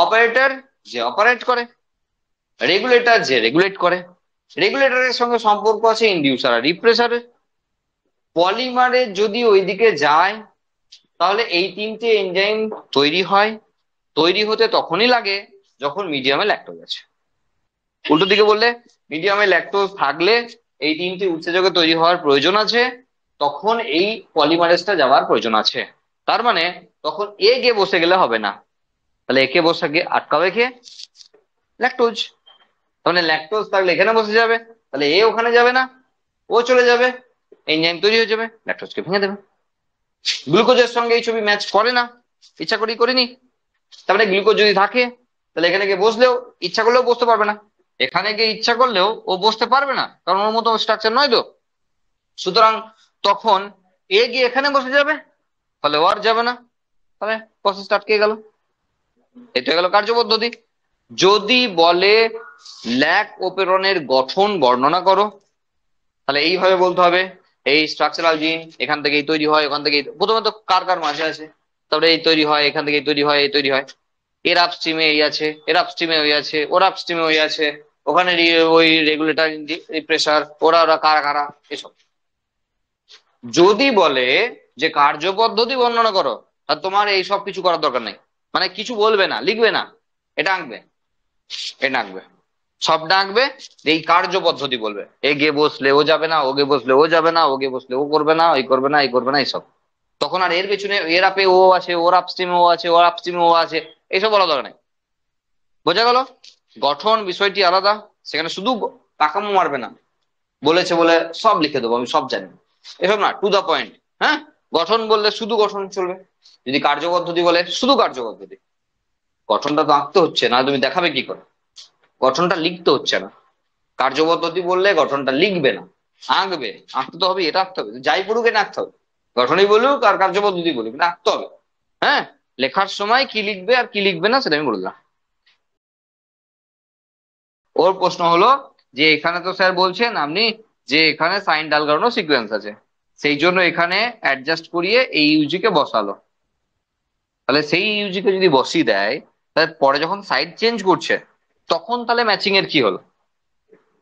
অপারেটর যে অপারেট করে, রেগুলেটর যে রেগুলেট করে, রেগুলেটরের সঙ্গে সম্পর্ক আছে ইনডিউসার আর রিপ্রেসারের। পলিমারেজ যদি ওইদিকে যায় তাহলে এই তিনটে এনজাইম তৈরি হয়, তৈরি হতে তখনই লাগে যখন মিডিয়ামে ল্যাকটোজ আছে। উল্টো দিকে বললে, মিডিয়ামে ল্যাকটোজ থাকলে এই তিনটি উৎসেচকে তৈরি হওয়ার প্রয়োজন আছে, তখন এই পলিমারেজটা যাওয়ার প্রয়োজন আছে। তার মানে তখন এ গিয়ে বসে গেলে হবে না, তাহলে একে বসে গিয়ে আটকাবে কে, ল্যাকটোজ। তাহলে ল্যাকটোজ থাকলে এখানে বসে যাবে, তাহলে এ ওখানে যাবে না, ও চলে যাবে, এনজাইম তৈরি হয়ে যাবে, ল্যাকটোজকে ভেঙে দেবে। গ্লুকোজের সঙ্গে এই ছবি ম্যাচ করে না, ইচ্ছা করেই করিনি। তারপরে গ্লুকোজ যদি থাকে তাহলে এখানে গিয়ে বসলেও ইচ্ছা করলেও বসতে পারবে না, এখানে গিয়ে ইচ্ছা করলেও ও বসতে পারবে না, কারণ ওর মতো স্ট্রাকচার নয় তো। সুতরাং তখন এ গিয়ে এখানে বসে যাবে, তাহলে ও আর যাবে না, তাহলে প্রসেসটা আটকে গেল। এটা গেল কার্যপদ্ধতি। যদি বলে ল্যাক ওপেরনের গঠন বর্ণনা করো, তাহলে এইভাবে বলতে হবে, এই স্ট্রাকচারাল জিন এখান থেকেই তৈরি হয়, ওখান থেকে প্রথমে তো কার কার মাঝে আছে, তারপরে এই তৈরি হয়, এখান থেকে তৈরি হয়, এই তৈরি হয়, এর আপস্ট্রিমে এই আছে, এর আপস্ট্রিমে ওই আছে, ওর আপস্ট্রিমে ওই আছে, ওখানে ওই রেগুলেটর প্রেসার, ওরা ওরা কারা কারা, এসব। যদি বলে যে কার্য পদ্ধতি বর্ণনা করো, আর তোমার এই সব কিছু করার দরকার নেই, মানে কিছু বলবে না, লিখবে না, এটা আঁকবে, এটা আঁকবে, সবটা আঁকবে, এই কার্য পদ্ধতি বলবে, এ গিয়ে বসলে ও যাবে না, ও গিয়ে বসলে ও যাবে না, ও গিয়ে বসলে ও করবে না, ওই করবে না, এই করবে না, এইসব। তখন আর এর পেছনে এর আপে ও আছে, ওর আপস্ট্রিমে ও আছে, ওর আপস্ট্রিমে ও আছে, এইসব বলা দরকার নেই। বোঝা গেল? গঠন বিষয়টি আলাদা, সেখানে শুধু পাকামো মারবে না, বলেছে বলে সব লিখে দেবো আমি সব জানি, এসব না, টু দা পয়েন্ট। হ্যাঁ, গঠন বললে শুধু গঠন চলবে, যদি কার্যপদ্ধতি বলে শুধু কার্যপদ্ধতি। গঠনটা তো আঁকতে হচ্ছে না, তুমি দেখাবে কি করে, গঠনটা লিখতে হচ্ছে না। কার্যপদ্ধতি বললে গঠনটা লিখবে না, আঁকবে, আঁকতে তো হবে, এটা আঁকতে হবে, যাই পড়ুক এটা আঁকতে হবে, গঠনই বলুক আর কার্যপদ্ধতি বলুক, এটা আঁকতে হবে। হ্যাঁ, লেখার সময় কি লিখবে আর কি লিখবে না সেটা আমি বললাম। ওর প্রশ্ন হলো যে এখানে তো স্যার বলছেন আপনি যে এখানে সাইন ডালগানো সিকোয়েন্স আছে, সেই জন্য এখানে অ্যাডজাস্ট করিয়ে এই ইউজি কে বসালো। তাহলে সেই ইউজি কে যদি বসিয়ে দেয়, তাহলে পরে যখন সাইড চেঞ্জ করছে তখন তাহলে ম্যাচিং এর কি হলো?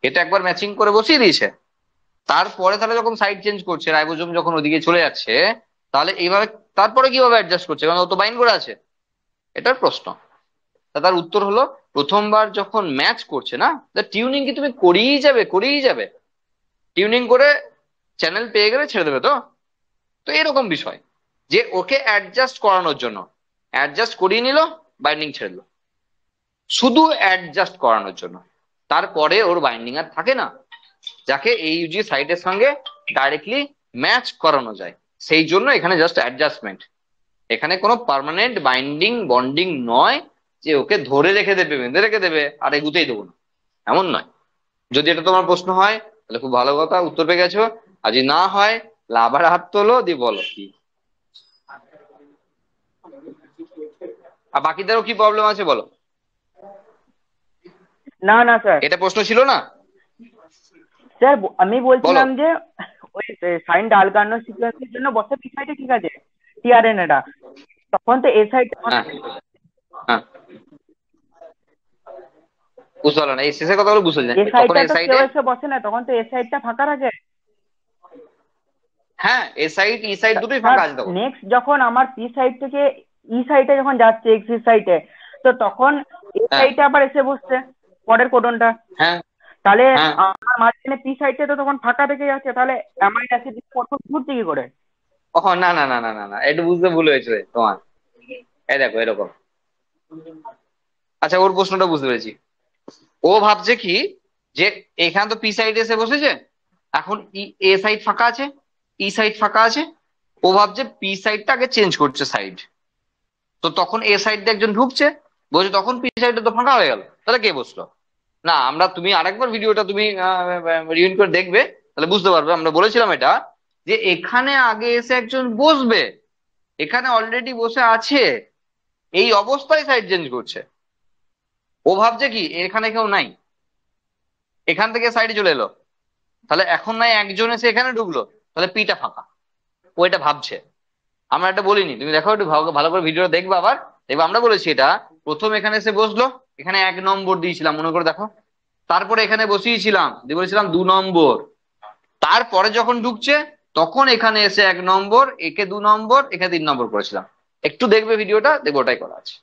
এটা একবার ম্যাচিং করে বসিয়ে দিয়েছে, তারপরে তাহলে যখন সাইড চেঞ্জ করছে, রাইবোজোম যখন ওদিকে চলে যাচ্ছে, তাহলে এইভাবে তারপরে কিভাবে অ্যাডজাস্ট করছে, কারণ ও তো বাইন্ড করে আছে, এটার প্রশ্ন। তার উত্তর হলো, প্রথমবার যখন ম্যাচ করছে না, টিউনিং কি তুমি করেই যাবে, করেই যাবে, টিউনিং করে চ্যানেল পেয়ে গেলে ছেড়ে দেবে তো, তো এরকম বিষয় যে ওকে অ্যাডজাস্ট করানোর জন্য অ্যাডজাস্ট করিয়ে নিল, বাইন্ডিং ছেড়ে দিল, শুধু অ্যাডজাস্ট করানোর জন্য। তারপরে ওর বাইন্ডিং আর থাকে না, যাকে AUG সাইটের সঙ্গে ডাইরেক্টলি ম্যাচ করানো যায়। সেই জন্য এখানে জাস্ট অ্যাডজাস্টমেন্ট, এখানে কোনো পার্মানেন্ট বাইন্ডিং বন্ডিং নয় যে ওকে ধরে রেখে দেবে, বেঁধে রেখে দেবে আর এগুতেই দেবো না, এমন নয়। যদি এটা তোমার প্রশ্ন হয় তাহলে খুব ভালো কথা, উত্তর পেয়ে গেছো। আর যদি না হয় তাহলে আবার হাত তোলো, দিয়ে বলো কি। আর বাকিদেরও কি প্রবলেম আছে বলো। না না স্যার, এটা প্রশ্ন ছিল না? স্যার আমি বলো। বলছিলাম যে ওই সাইন ডালকানো সিকোয়েন্সের জন্য বসে পি সাইডে ঠিক আছে, টিআরএন এটা, তখন তো এ সাইড, হ্যাঁ হ্যাঁ, বুঝতে পারলো না, এই শেষের কথাগুলো বুঝতে এ তখন সাইডটা এই তো কেউ সাইডে। এসে বসে না, তখন তো এ সাইডটা ফাঁকা থাকে। হ্যাঁ, এ সাইড ই সাইড দুটোই স্যার ফাঁকা আছে তখন। নেক্সট যখন আমার পি সাইড থেকে ই সাইডে যখন যাচ্ছে এক্সিস সাইডে, তো তখন এ হ্যাঁ সাইডটা আবার এসে বসছে পরের কোডনটা, হ্যাঁ তাহলে হ্যাঁ। আমার মাঝখানে পি সাইডটা তো তখন ফাঁকা থেকে যাচ্ছে, তাহলে আমার কাছে পরপর ঘুরছে কি করে? ও না না না না না না, একটু বুঝতে ভুল হয়েছে তোমার। এই দেখো এরকম। আচ্ছা, ওর প্রশ্নটা বুঝতে পেরেছি। ও ভাবছে কি, যে এখানে তো পি সাইড এসে বসেছে, এখন এ সাইড ফাঁকা আছে, ই সাইড ফাঁকা আছে। ও ভাবছে পি সাইডটা আগে চেঞ্জ করছে সাইড, তো তখন এ সাইড দিয়ে একজন ঢুকছে, বলছে তখন পি সাইডটা তো ফাঁকা হয়ে গেল, তাহলে কে বসলো? না, আমরা, তুমি আরেকবার ভিডিওটা তুমি রিউইন্ড করে দেখবে, তাহলে বুঝতে পারবে। আমরা বলেছিলাম এটা, যে এখানে আগে এসে একজন বসবে, এখানে অলরেডি বসে আছে, এই অবস্থায় সাইড চেঞ্জ করছে। ও ভাবছে কি এখানে কেউ নাই, এখান থেকে সাইডে চলে এলো, তাহলে এখন নাই একজন এসে এখানে ঢুকলো, তাহলে পিটা ফাঁকা। ও এটা ভাবছে, আমরা এটা বলিনি। তুমি দেখো একটু ভালো ভালো করে ভিডিওটা দেখবে আবার, দেখবে আমরা বলেছি এটা। প্রথম এখানে এসে বসলো, এখানে 1 নম্বর দিয়েছিলাম মনে করে দেখো, তারপরে এখানে বসিয়েছিলাম, দিয়ে বলেছিলাম 2 নম্বর। তারপরে যখন ঢুকছে তখন এখানে এসে 1 নম্বর, একে 2 নম্বর, একে 3 নম্বর করেছিলাম। একটু দেখবে ভিডিওটা, দেখবে ওটাই করা আছে।